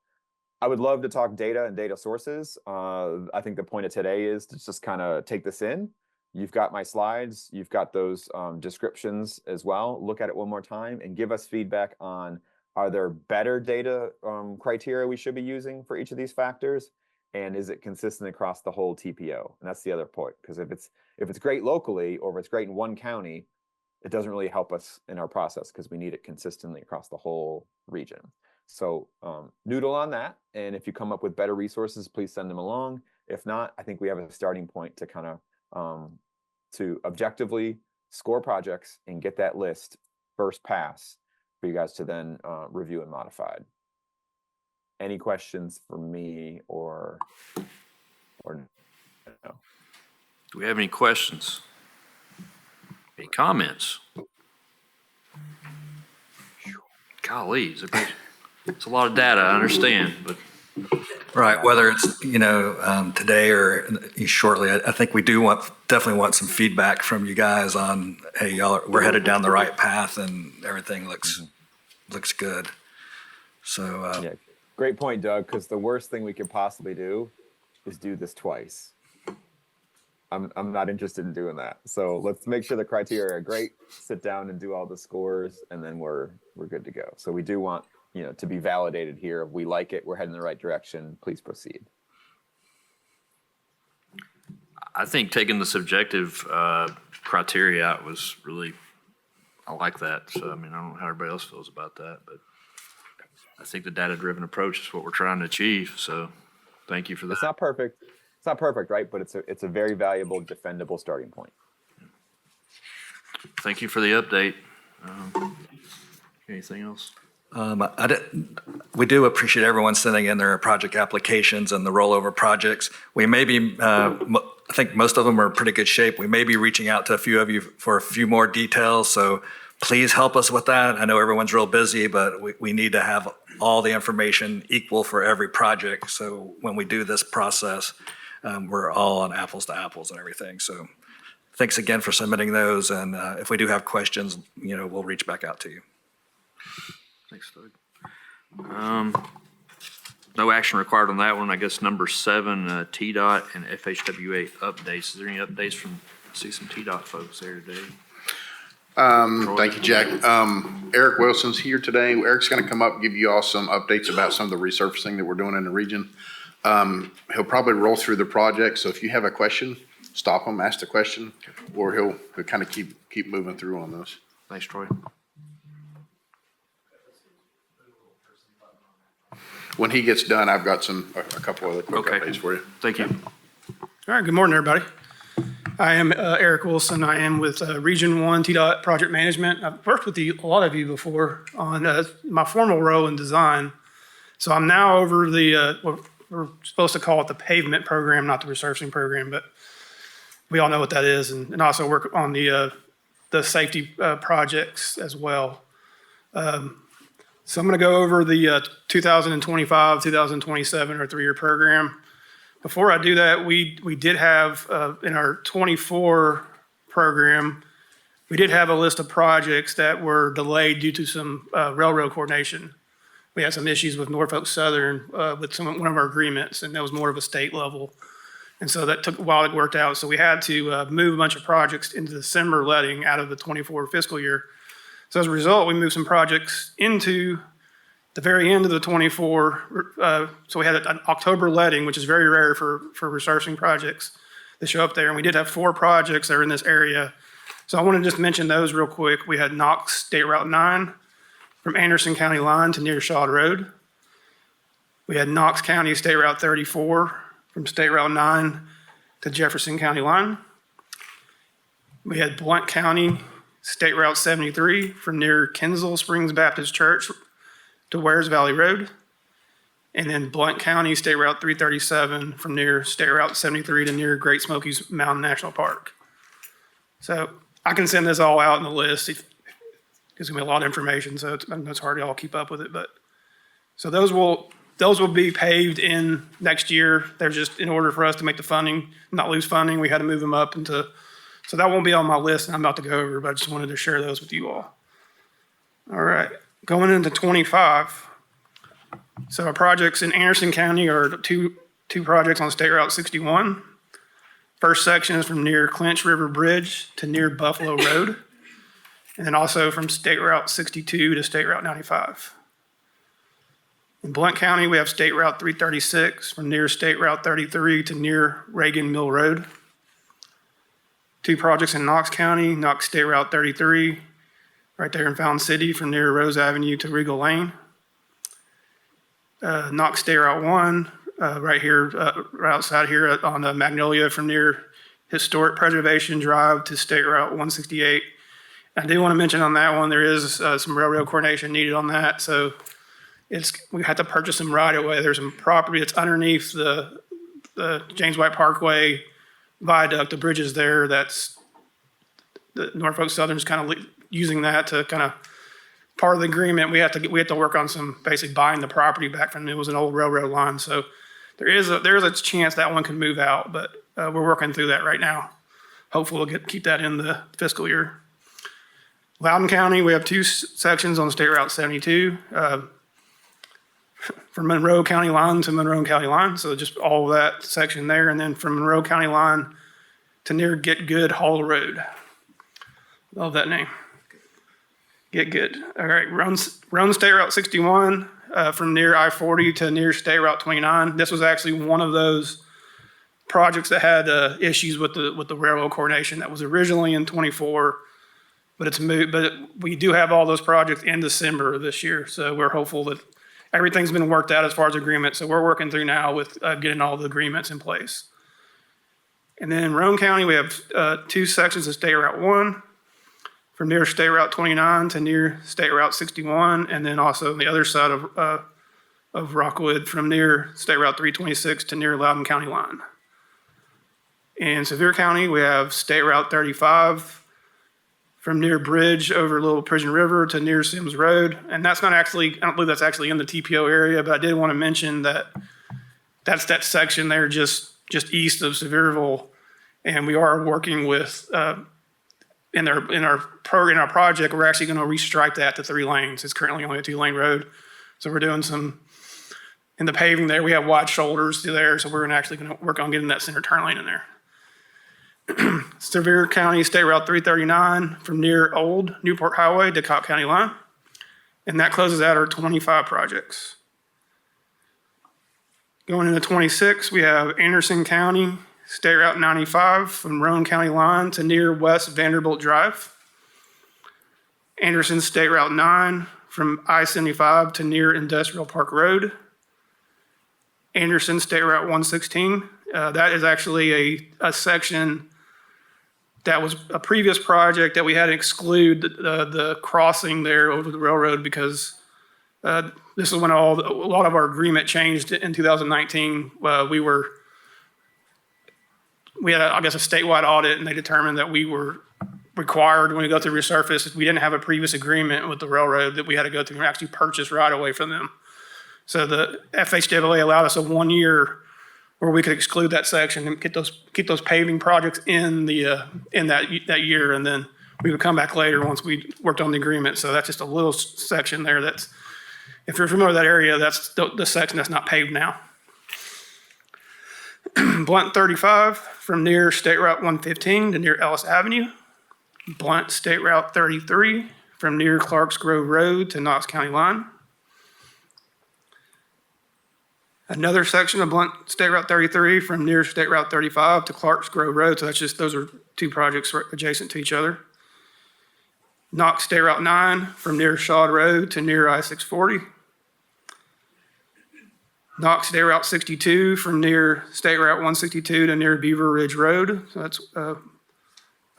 I would love to talk data and data sources. I think the point of today is to just kind of take this in. You've got my slides, you've got those descriptions as well. Look at it one more time and give us feedback on, are there better data criteria we should be using for each of these factors? And is it consistent across the whole TPO? And that's the other point, because if it's great locally, or if it's great in one county, it doesn't really help us in our process, because we need it consistently across the whole region. So noodle on that. And if you come up with better resources, please send them along. If not, I think we have a starting point to kind of to objectively score projects and get that list first pass for you guys to then review and modify. Any questions for me or no? Do we have any questions? Any comments? Golly, it's a lot of data, I understand, but. Right, whether it's, today or shortly, I think we definitely want some feedback from you guys on, hey, we're headed down the right path and everything looks good. So. Yeah, great point, Doug, because the worst thing we could possibly do is do this twice. I'm not interested in doing that. So let's make sure the criteria are great, sit down and do all the scores, and then we're good to go. So we do want to be validated here. We like it. We're heading in the right direction. Please proceed. I think taking the subjective criteria out was really, I like that. So, I don't know how everybody else feels about that, but I think the data-driven approach is what we're trying to achieve. So thank you for that. It's not perfect. It's not perfect, right? But it's a very valuable, defendable starting point. Thank you for the update. Anything else? We do appreciate everyone sending in their project applications and the rollover projects. We may be, I think most of them are in pretty good shape. We may be reaching out to a few of you for a few more details, so please help us with that. I know everyone's real busy, but we need to have all the information equal for every project. So when we do this process, we're all on apples to apples and everything. So thanks again for submitting those. And if we do have questions, we'll reach back out to you. Thanks, Doug. No action required on that one. I guess number 7, TDOT and FHWA updates. Is there any updates from, see some TDOT folks there today? Thank you, Jack. Eric Wilson's here today. Eric's going to come up and give you all some updates about some of the resurfacing that we're doing in the region. He'll probably roll through the project. So if you have a question, stop him, ask the question, or he'll kind of keep moving through on those. Thanks, Troy. When he gets done, I've got a couple other quick updates for you. Thank you. All right, good morning, everybody. I am Eric Wilson. I am with Region 1 TDOT Project Management. I've worked with a lot of you before on my formal role in design. So I'm now over what we're supposed to call it the pavement program, not the resurfacing program, but we all know what that is, and also work on the safety projects as well. So I'm going to go over the 2025, 2027, or 3-year program. Before I do that, we did have, in our 24 program, we did have a list of projects that were delayed due to some railroad coordination. We had some issues with Norfolk Southern with one of our agreements, and that was more of a state level. And so that took a while to work out. So we had to move a bunch of projects into December letting out of the 24 fiscal year. So as a result, we moved some projects into The very end of the 24, so we had an October letting, which is very rare for resurfacing projects to show up there. And we did have 4 projects that are in this area. So I want to just mention those real quick. We had Knox State Route 9 from Anderson County line to near Shaw Road. We had Knox County State Route 34 from State Route 9 to Jefferson County line. We had Blount County State Route 73 from near Kensal Springs Baptist Church to Wares Valley Road. And then Blount County State Route 337 from near State Route 73 to near Great Smokies Mountain National Park. So I can send this all out in the list. It's going to be a lot of information, so it's hard to all keep up with it. But so those will be paved in next year. They're just, in order for us to make the funding, not lose funding, we had to move them up into, so that won't be on my list and I'm about to go over, but I just wanted to share those with you all. All right, going into 25. So our projects in Anderson County are two projects on State Route 61. First section is from near Clinch River Bridge to near Buffalo Road. And then also from State Route 62 to State Route 95. In Blount County, we have State Route 336 from near State Route 33 to near Reagan Mill Road. 2 projects in Knox County, Knox State Route 33, right there in Fountain City from near Rose Avenue to Regal Lane. Knox State Route 1, right here, right outside here on Magnolia from near Historic Preservation Drive to State Route 168. I do want to mention on that one, there is some railroad coordination needed on that. So we have to purchase some right of way. There's some property that's underneath the James White Parkway viaduct, the bridges there. That's the Norfolk Southern's kind of using that to kind of part of the agreement. We have to work on some basically buying the property back from, it was an old railroad line. So there is a chance that one can move out, but we're working through that right now. Hopefully we'll keep that in the fiscal year. Loudoun County, we have 2 sections on State Route 72. From Monroe County line to Monroe County line, so just all of that section there, and then from Monroe County line to near Get Good Hall Road. Love that name. Get Good. All right, run State Route 61 from near I-40 to near State Route 29. This was actually one of those projects that had issues with the railroad coordination that was originally in 24, but it's moved. But we do have all those projects in December of this year, so we're hopeful that everything's been worked out as far as agreements. So we're working through now with getting all the agreements in place. And then in Roane County, we have 2 sections of State Route 1 from near State Route 29 to near State Route 61. And then also on the other side of Rockwood from near State Route 326 to near Loudoun County line. In Sevier County, we have State Route 35 from near Bridge over Little Pigeon River to near Sims Road. And that's not actually, I don't believe that's actually in the TPO area, but I did want to mention that that's that section there just east of Sevierville. And we are working with, in our project, we're actually going to restrike that to 3 lanes. It's currently only a 2-lane road. So we're doing some, in the paving there, we have wide shoulders there. So we're actually going to work on getting that center turn lane in there. Sevier County State Route 339 from near Old Newport Highway to Cobb County line. And that closes out our 25 projects. Going into 26, we have Anderson County State Route 95 from Roane County line to near West Vanderbilt Drive. Anderson State Route 9 from I-75 to near Industrial Park Road. Anderson State Route 116. That is actually a section that was a previous project that we had to exclude the crossing there over the railroad because this is when a lot of our agreement changed in 2019. We had, I guess, a statewide audit, and they determined that we were required when we go through resurface, we didn't have a previous agreement with the railroad that we had to go through and actually purchase right away from them. So the FHWA allowed us a 1 year where we could exclude that section and keep those paving projects in that year, and then we would come back later once we worked on the agreement. So that's just a little section there. That's, if you're familiar with that area, that's the section that's not paved now. Blount 35 from near State Route 115 to near Ellis Avenue. Blount State Route 33 from near Clarks Grove Road to Knox County line. Another section of Blunt State Route 33 from near State Route 35 to Clarks Grove Road. So those are two projects adjacent to each other. Knox State Route 9 from near Shaw Road to near I-640. Knox State Route 62 from near State Route 162 to near Beaver Ridge Road. So that's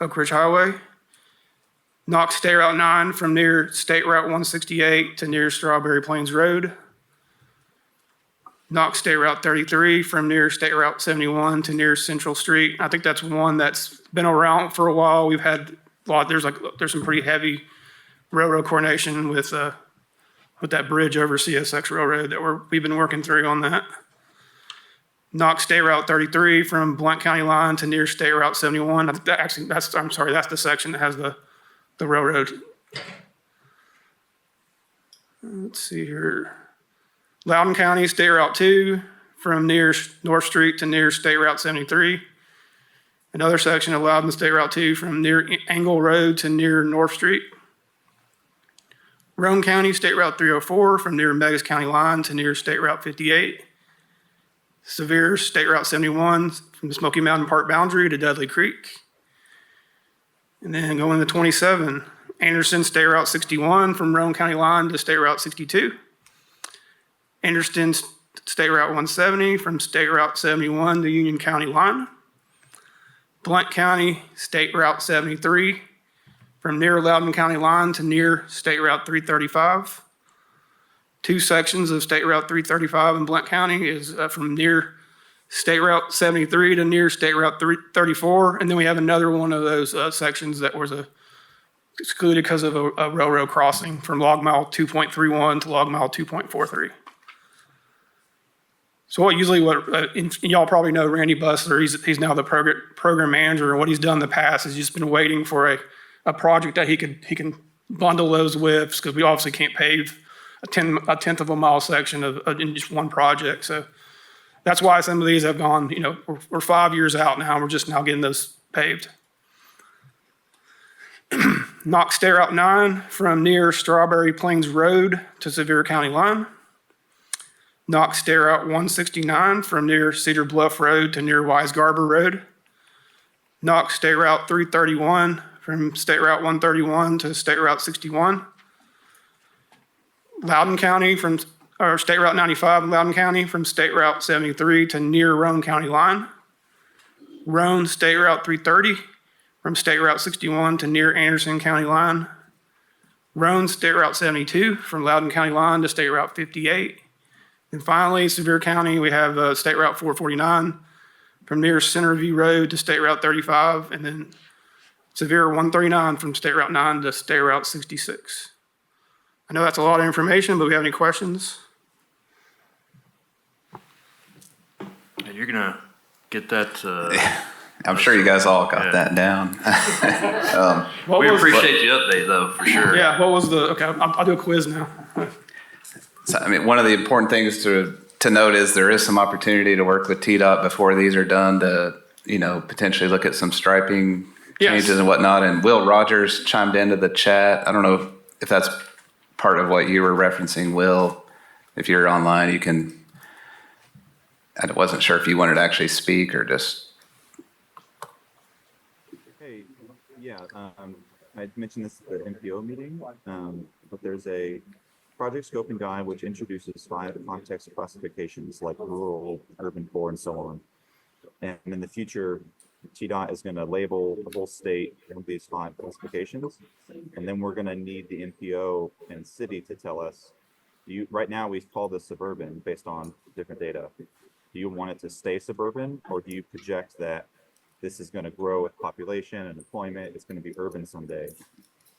Oak Ridge Highway. Knox State Route 9 from near State Route 168 to near Strawberry Plains Road. Knox State Route 33 from near State Route 71 to near Central Street. I think that's one that's been around for a while. We've had a lot, there's some pretty heavy railroad coordination with that bridge over CSX Railroad that we've been working through on that. Knox State Route 33 from Blount County line to near State Route 71. That's the section that has the railroad. Let's see here. Loudoun County State Route 2 from near North Street to near State Route 73. Another section of Loudoun State Route 2 from near Angle Road to near North Street. Roane County State Route 304 from near Megas County line to near State Route 58. Sevier State Route 71 from the Smoky Mountain Park boundary to Dudley Creek. And then going to 27, Anderson State Route 61 from Roane County line to State Route 62. Anderson State Route 170 from State Route 71 to Union County line. Blount County State Route 73 from near Loudoun County line to near State Route 335. Two sections of State Route 335 in Blount County is from near State Route 73 to near State Route 34. And then we have another one of those sections that was excluded because of a railroad crossing from log mile 2.31 to log mile 2.43. So and y'all probably know Randy Bustler, he's now the program manager, and what he's done in the past is just been waiting for a project that he can bundle those with, because we obviously can't pave a tenth of a mile section in just one project. So that's why some of these have gone, we're 5 years out now, we're just now getting those paved. Knox State Route 9 from near Strawberry Plains Road to Sevier County line. Knox State Route 169 from near Cedar Bluff Road to near Wise Garber Road. Knox State Route 331 from State Route 131 to State Route 61. Loudoun County State Route 95 in Loudoun County from State Route 73 to near Roane County line. Roane State Route 330 from State Route 61 to near Anderson County line. Roane State Route 72 from Loudoun County line to State Route 58. And finally, Sevier County, we have State Route 449 from near Centerview Road to State Route 35, and then Sevier 139 from State Route 9 to State Route 66. I know that's a lot of information, but we have any questions? And you're gonna get that. I'm sure you guys all got that down. We appreciate the update, though, for sure. Yeah, what was okay, I'll do a quiz now. So, one of the important things to note is there is some opportunity to work with TDOT before these are done to, potentially look at some striping changes and whatnot. And Will Rogers chimed into the chat. I don't know if that's part of what you were referencing, Will. If you're online, you can. I wasn't sure if you wanted to actually speak or just. Hey, yeah, I mentioned this at the MPO meeting, but there's a project scoping guide which introduces 5 context classifications like rural, urban core, and so on. And in the future, TDOT is going to label the whole state with these 5 classifications, and then we're going to need the MPO and city to tell us. Right now, we call this suburban based on different data. Do you want it to stay suburban, or do you project that this is going to grow with population and employment? It's going to be urban someday.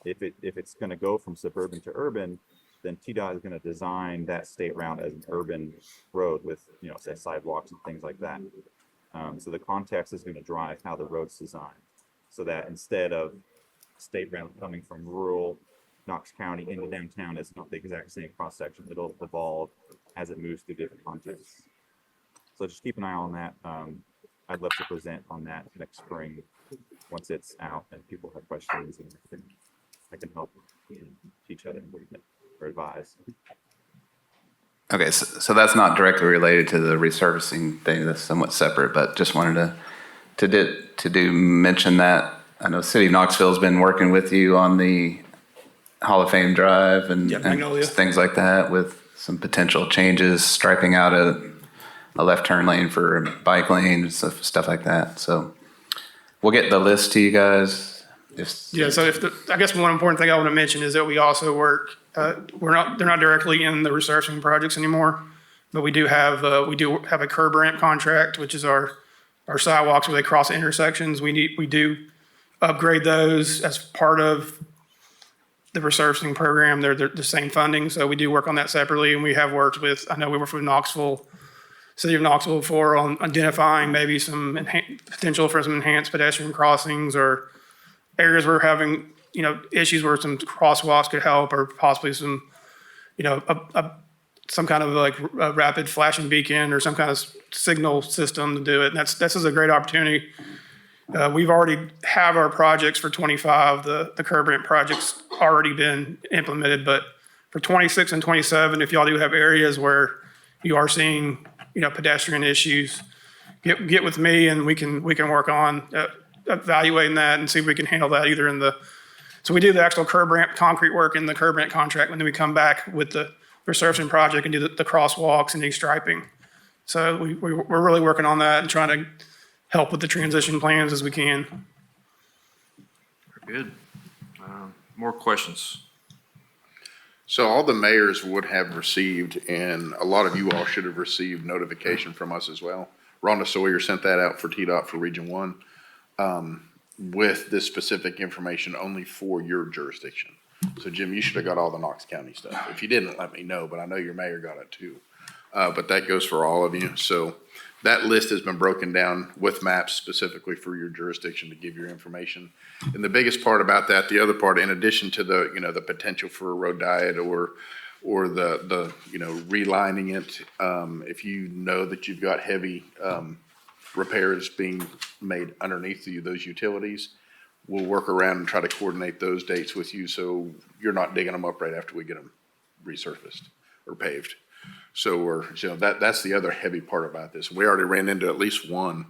If it's going to go from suburban to urban, then TDOT is going to design that state route as an urban road with, say, sidewalks and things like that. So the context is going to drive how the road's designed, so that instead of state route coming from rural Knox County into downtown, it's not the exact same cross section. It'll evolve as it moves through different contexts. So just keep an eye on that. I'd love to present on that next spring once it's out and people have questions, and I can help teach other or advise. Okay, so that's not directly related to the resurfacing thing. That's somewhat separate, but just wanted to mention that. I know City of Knoxville's been working with you on the Hall of Fame Drive and Magnolia. things like that with some potential changes, striping out a left turn lane for a bike lane, stuff like that. So we'll get the list to you guys. Yeah, so I guess one important thing I want to mention is that we also work, they're not directly in the resurfacing projects anymore, but we do have a curb ramp contract, which is our sidewalks where they cross intersections. We do upgrade those as part of the resurfacing program. They're the same funding, so we do work on that separately, and we have worked with, I know we worked with City of Knoxville before on identifying maybe some potential for some enhanced pedestrian crossings or areas we're having, issues where some crosswalks could help, or possibly some, some kind of like a rapid flashing beacon or some kind of signal system to do it. And this is a great opportunity. We've already have our projects for 25, the curb ramp projects already been implemented, but for 26 and 27, if y'all do have areas where you are seeing, pedestrian issues, get with me and we can work on evaluating that and see if we can handle that either so we do the actual curb ramp concrete work in the curb ramp contract, and then we come back with the resurfacing project and do the crosswalks and the striping. So we're really working on that and trying to help with the transition plans as we can. Good. More questions? So all the mayors would have received, and a lot of you all should have received notification from us as well. Rhonda Sawyer sent that out for TDOT for Region 1. With this specific information only for your jurisdiction. So Jim, you should have got all the Knox County stuff. If you didn't, let me know, but I know your mayor got it too. But that goes for all of you. So that list has been broken down with maps specifically for your jurisdiction to give your information. And the biggest part about that, the other part, in addition to the, the potential for a road diet or the relining it, if you know that you've got heavy, repairs being made underneath those utilities, we'll work around and try to coordinate those dates with you so you're not digging them up right after we get them resurfaced or paved. So that's the other heavy part about this. We already ran into at least one.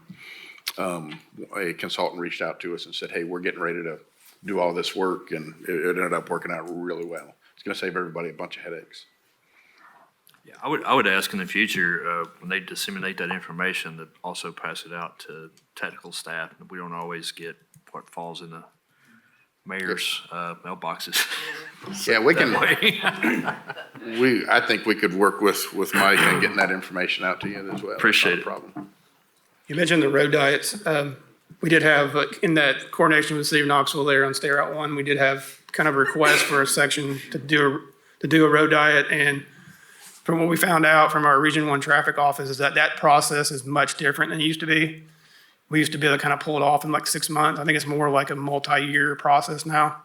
A consultant reached out to us and said, hey, we're getting ready to do all this work, and it ended up working out really well. It's going to save everybody a bunch of headaches. Yeah, I would ask in the future, when they disseminate that information, that also pass it out to technical staff. We don't always get what falls in the mayor's mailboxes. Yeah, we can. I think we could work with Mike and getting that information out to you as well. Appreciate it. Problem. You mentioned the road diets. We did have, in that coordination with the City of Knoxville there on State Route 1, we did have kind of a request for a section to do a road diet. And from what we found out from our Region 1 traffic office is that process is much different than it used to be. We used to be able to kind of pull it off in like 6 months. I think it's more like a multi-year process now.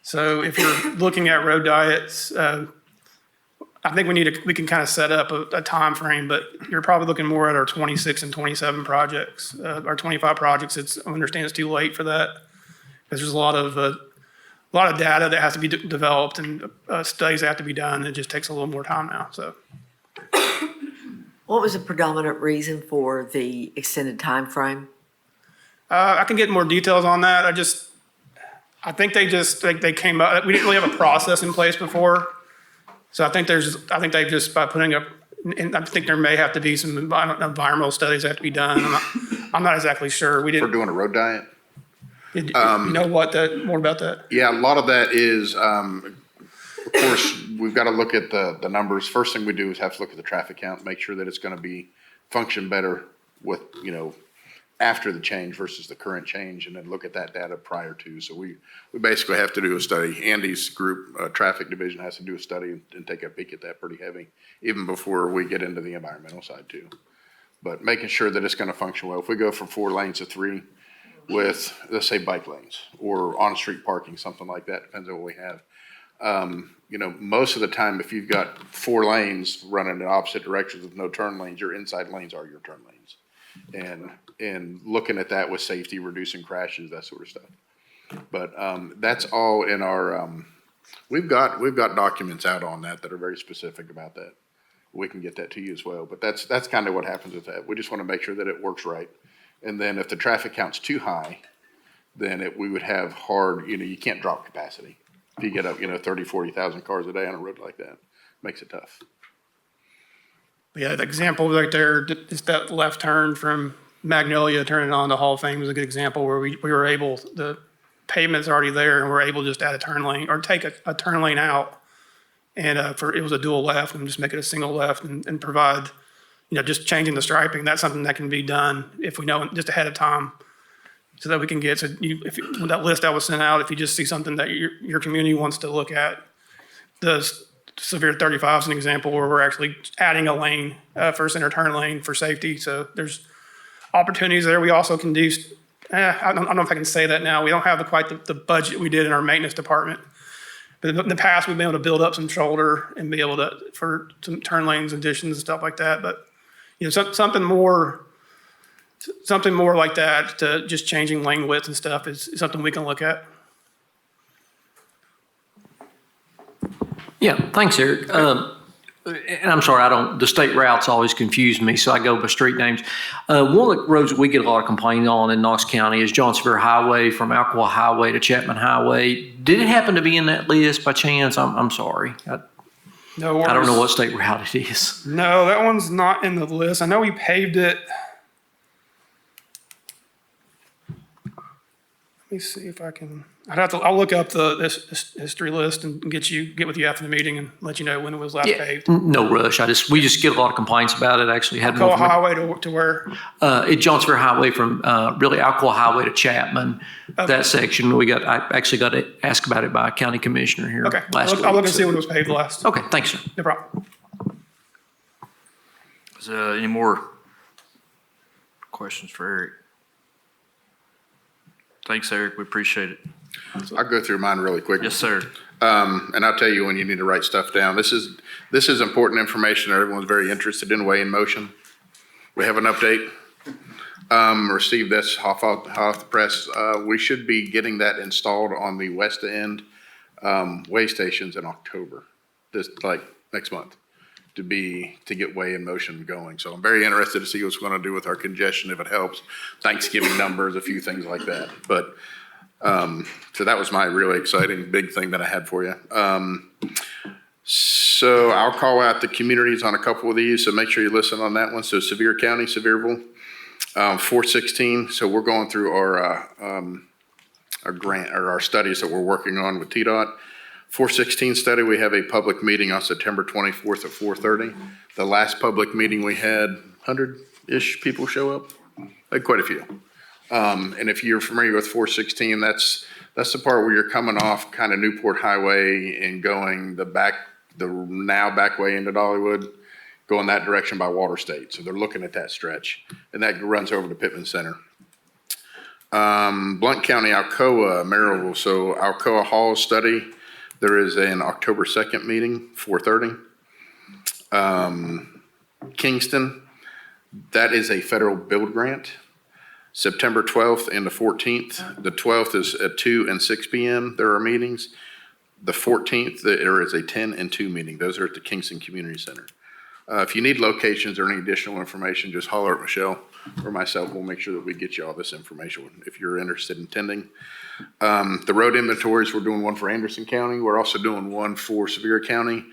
So if you're looking at road diets, I think we can kind of set up a time frame, but you're probably looking more at our 26 and 27 projects. Our 25 projects, I understand it's too late for that because there's a lot of data that has to be developed and studies that have to be done. It just takes a little more time now. So, what was the predominant reason for the extended time frame? I can get more details on that. I think they came up. We didn't really have a process in place before, so I think they just by putting up. And I think there may have to be some environmental studies that have to be done. I'm not exactly sure. We didn't. For doing a road diet. You know more about that? Yeah, a lot of that is, of course, we've got to look at the numbers. First thing we do is have to look at the traffic count, make sure that it's going to function better with, after the change versus the current change, and then look at that data prior to. So we basically have to do a study. Andy's group, traffic division, has to do a study and take a peek at that pretty heavy, even before we get into the environmental side too. But making sure that it's going to function well. If we go from 4 lanes to 3, with, let's say, bike lanes or on-street parking, something like that, depends on what we have. Most of the time, if you've got 4 lanes running in opposite directions with no turn lanes, your inside lanes are your turn lanes. And looking at that with safety, reducing crashes, that sort of stuff. But that's all in our, we've got documents out on that are very specific about that. we can get that to you as well. But that's kind of what happens with that. We just want to make sure that it works right. And then if the traffic count's too high, then we would have hard, you can't drop capacity. If you get up, 30, 40,000 cars a day on a road like that, makes it tough. Yeah, the example right there is that left turn from Magnolia turning on to Hall of Fame was a good example where we were able, the pavement's already there and we're able to just add a turn lane or take a turn lane out. And it was a dual left and just make it a single left and provide, just changing the striping. That's something that can be done if we know just ahead of time so that we can get, when that list that was sent out, if you just see something that your community wants to look at, the severe 35 is an example where we're actually adding a lane for a center turn lane for safety. So there's opportunities there. We also can do, I don't know if I can say that now. We don't have quite the budget we did in our maintenance department. But in the past, we've been able to build up some shoulder and be able to, for some turn lanes additions and stuff like that. But, something more like that, to just changing lane width and stuff is something we can look at. Yeah, thanks, Eric. And I'm sorry, the state routes always confuse me, so I go by street names. One of the roads that we get a lot of complaints on in Knox County is John Sevier Highway from Alcoa Highway to Chapman Highway. Did it happen to be in that list by chance? I'm sorry. No worries. I don't know what state route it is. No, that one's not in the list. I know we paved it. Let me see if I can. I'll look up this history list and get with you after the meeting and let you know when it was last paved. No rush. We just get a lot of complaints about it. Actually, had Alcoa Highway to where? John Sevier Highway from really Alcoa Highway to Chapman. Okay. That section I actually got asked about it by a county commissioner here. Okay, last week. I'll look and see when it was paved last. Okay, thanks, sir. No problem. Is there any more questions for Eric? Thanks, Eric. We appreciate it. I'll go through mine really quick. Yes, sir. And I'll tell you when you need to write stuff down. This is important information that everyone's very interested in. Way in Motion. We have an update. Received this off the press. We should be getting that installed on the west end way stations in October, next month, to get Way in Motion going. So I'm very interested to see what's going to do with our congestion if it helps. Thanksgiving numbers, a few things like that. But so that was my really exciting big thing that I had for you. So I'll call out the communities on a couple of these, so make sure you listen on that one. So Sevier County, Sevierville, 416. So we're going through our grant or our studies that we're working on with TPOt. 416 study, we have a public meeting on September 24th at 4:30. The last public meeting we had, 100-ish people show up, like quite a few. And if you're familiar with 416, that's the part where you're coming off kind of Newport Highway and going the now back way into Dollywood, going that direction by Water State. So they're looking at that stretch, and that runs over to Pittman Center. Blount County, Alcoa, Maryville. So Alcoa Hall study, there is an October 2nd meeting, 4:30. Kingston, that is a federal build grant. September 12th and the 14th. The 12th is at 2 and 6 p.m. There are meetings. The 14th, there is a 10 and 2 meeting. Those are at the Kingston Community Center. If you need locations or any additional information, just holler at Michelle or myself. We'll make sure that we get you all this information if you're interested in attending. The road inventories, we're doing one for Anderson County. We're also doing one for Sevier County.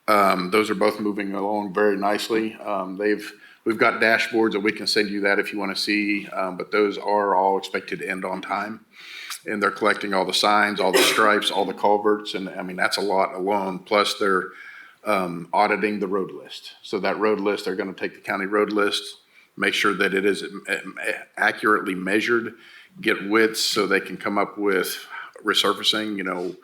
Those are both moving along very nicely. We've got dashboards that we can send you that if you want to see, but those are all expected to end on time. And they're collecting all the signs, all the stripes, all the culverts, and I mean, that's a lot alone. Plus they're auditing the road list. So that road list, they're going to take the county road list, make sure that it is accurately measured, get widths so they can come up with resurfacing,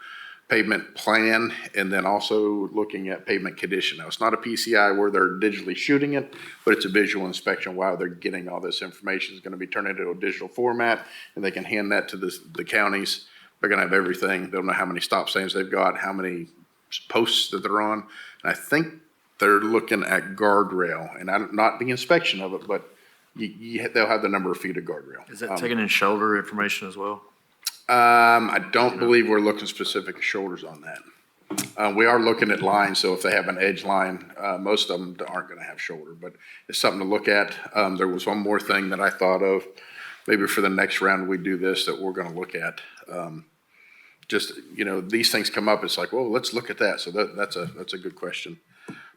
pavement plan, and then also looking at pavement condition. Now, it's not a PCI where they're digitally shooting it, but it's a visual inspection while they're getting all this information. It's going to be turned into a digital format, and they can hand that to the counties. They're going to have everything. They'll know how many stop signs they've got, how many posts that they're on. And I think they're looking at guardrail, and not the inspection of it, but they'll have the number of feet of guardrail. Is that taking in shoulder information as well? I don't believe we're looking specific shoulders on that. We are looking at lines, so if they have an edge line, most of them aren't gonna have shoulder, but it's something to look at. There was one more thing that I thought of, maybe for the next round we do this, that we're gonna look at. Just, these things come up, it's like, well, let's look at that. So that's a good question.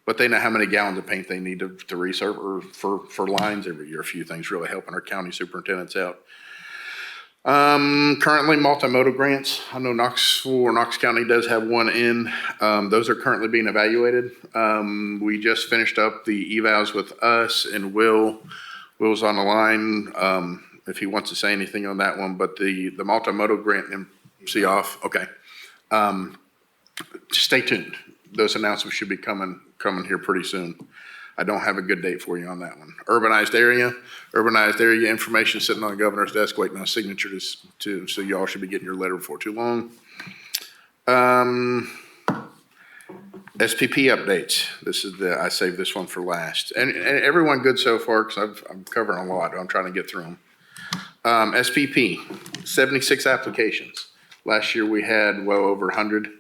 But they know how many gallons of paint they need to resurf or for lines every year. A few things really helping our county superintendents out. Currently multimodal grants. I know Knoxville or Knox County does have one in. Those are currently being evaluated. We just finished up the evals with us and Will's on the line. If he wants to say anything on that one, but the multimodal grant MC off. Okay. Stay tuned. Those announcements should be coming here pretty soon. I don't have a good date for you on that one. Urbanized area information sitting on the governor's desk waiting on a signature so y'all should be getting your letter before too long. SPP updates. I saved this one for last. And everyone good so far because I'm covering a lot. I'm trying to get through them. SPP, 76 applications. Last year we had well over 100.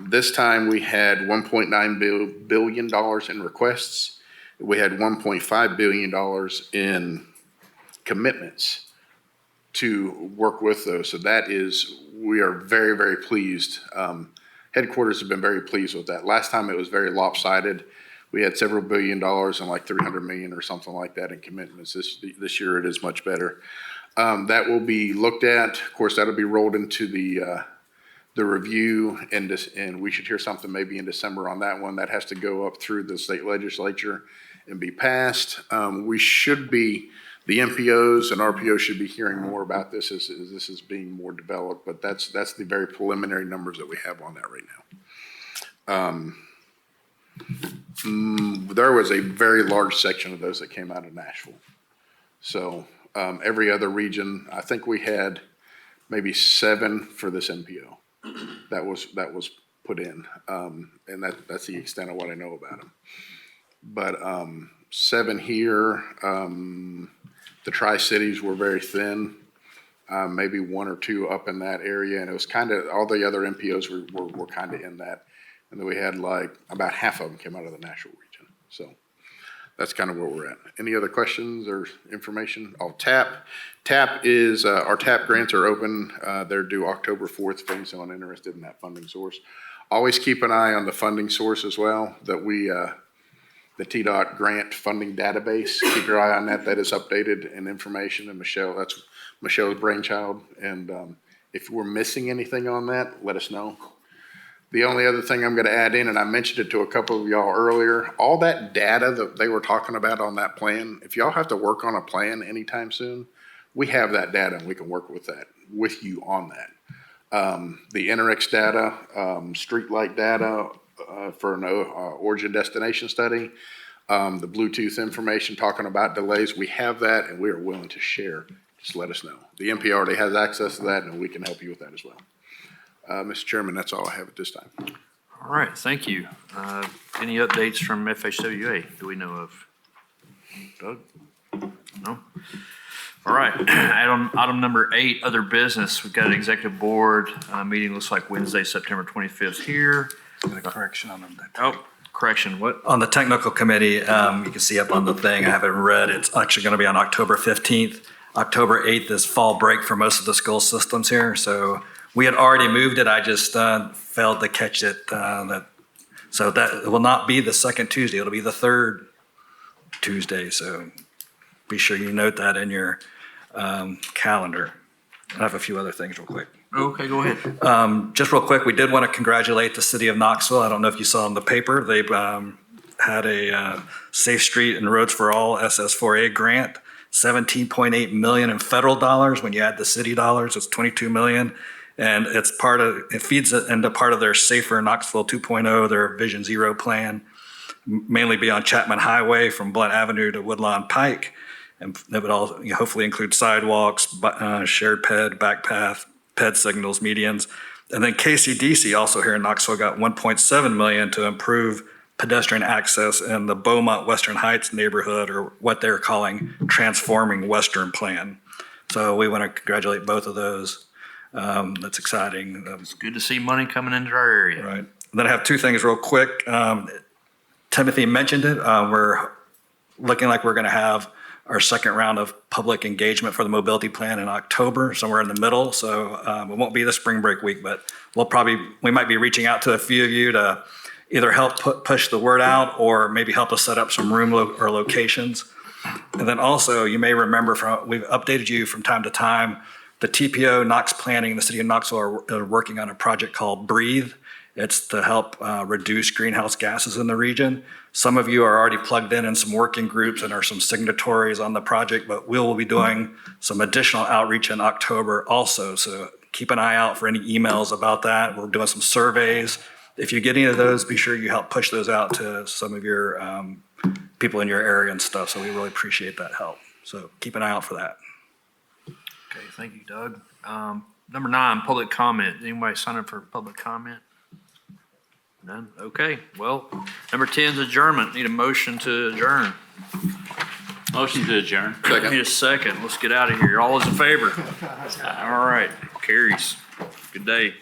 This time we had $1.9 billion in requests. We had $1.5 billion in commitments to work with those. So we are very, very pleased. Headquarters have been very pleased with that. Last time it was very lopsided. We had several $1 billion and like 300 million or something like that in commitments. This year it is much better. That will be looked at. Of course, that'll be rolled into the review, and we should hear something maybe in December on that one. That has to go up through the state legislature and be passed. The MPOs and RPOs should be hearing more about this as this is being more developed, but that's the very preliminary numbers that we have on that right now. There was a very large section of those that came out of Nashville. So every other region, I think we had maybe 7 for this MPO. That was put in, and that's the extent of what I know about them. But 7 here. The Tri-Cities were very thin, maybe 1 or 2 up in that area, and it was kind of all the other MPOs were kind of in that, and then we had like about half of them came out of the Nashville region. So that's kind of where we're at. Any other questions or information? Oh, TAP is, our TAP grants are open. They're due October 4th for anyone interested in that funding source. Always keep an eye on the funding source as well, that the TPOt grant funding database. Keep your eye on that. That is updated and information, and that's Michelle's brainchild. And if we're missing anything on that, let us know. The only other thing I'm going to add in, and I mentioned it to a couple of y'all earlier, all that data that they were talking about on that plan, if y'all have to work on a plan anytime soon, we have that data and we can work with you on that. The Interx data, streetlight data for an origin destination study, the Bluetooth information talking about delays, we have that and we are willing to share. Just let us know. The MP already has access to that and we can help you with that as well. Mr. Chairman, that's all I have at this time. All right, thank you. Any updates from FHWA do we know of? Doug? No? All right, item number 8, other business. We've got an executive board meeting, looks like Wednesday, September 25th here. Got a correction on them. Oh, correction, what? On the technical committee, you can see up on the thing, I haven't read, it's actually going to be on October 15th. October 8th is fall break for most of the school systems here, so we had already moved it. I just failed to catch it. So that will not be the second Tuesday. It'll be the third Tuesday. So be sure you note that in your calendar. I have a few other things real quick. Okay, go ahead. Just real quick, we did want to congratulate the city of Knoxville. I don't know if you saw in the paper, they've had a Safe Street and Roads for All SS4A grant, $17.8 million in federal dollars. When you add the city dollars, it's $22 million. And it feeds into part of their Safer Knoxville 2.0, their Vision Zero plan, mainly be on Chapman Highway from Blunt Avenue to Woodlawn Pike. And that would all hopefully include sidewalks, shared ped, back path, ped signals, medians. And then KCDC also here in Knoxville got $1.7 million to improve pedestrian access in the Beaumont Western Heights neighborhood, or what they're calling Transforming Western Plan. So we want to congratulate both of those. That's exciting. It's good to see money coming into our area. Right. Then I have two things real quick. Timothy mentioned it. We're looking like we're going to have our second round of public engagement for the mobility plan in October, somewhere in the middle. So it won't be the spring break week, but we might be reaching out to a few of you to either help push the word out or maybe help us set up some room or locations. And then also, you may remember we've updated you from time to time. The TPO, Knox Planning, the city of Knoxville are working on a project called Breathe. It's to help reduce greenhouse gases in the region. Some of you are already plugged in some working groups and are some signatories on the project, but we will be doing some additional outreach in October also. So keep an eye out for any emails about that. We're doing some surveys. If you get any of those, be sure you help push those out to some of your people in your area and stuff. So we really appreciate that help. So keep an eye out for that. Okay, thank you, Doug. Number 9, public comment. Anybody sign up for public comment? None? Okay, well, number 10 is adjournment. Need a motion to adjourn. Motion to adjourn. Need a second. Let's get out of here. All those in favor? All right, carries. Good day.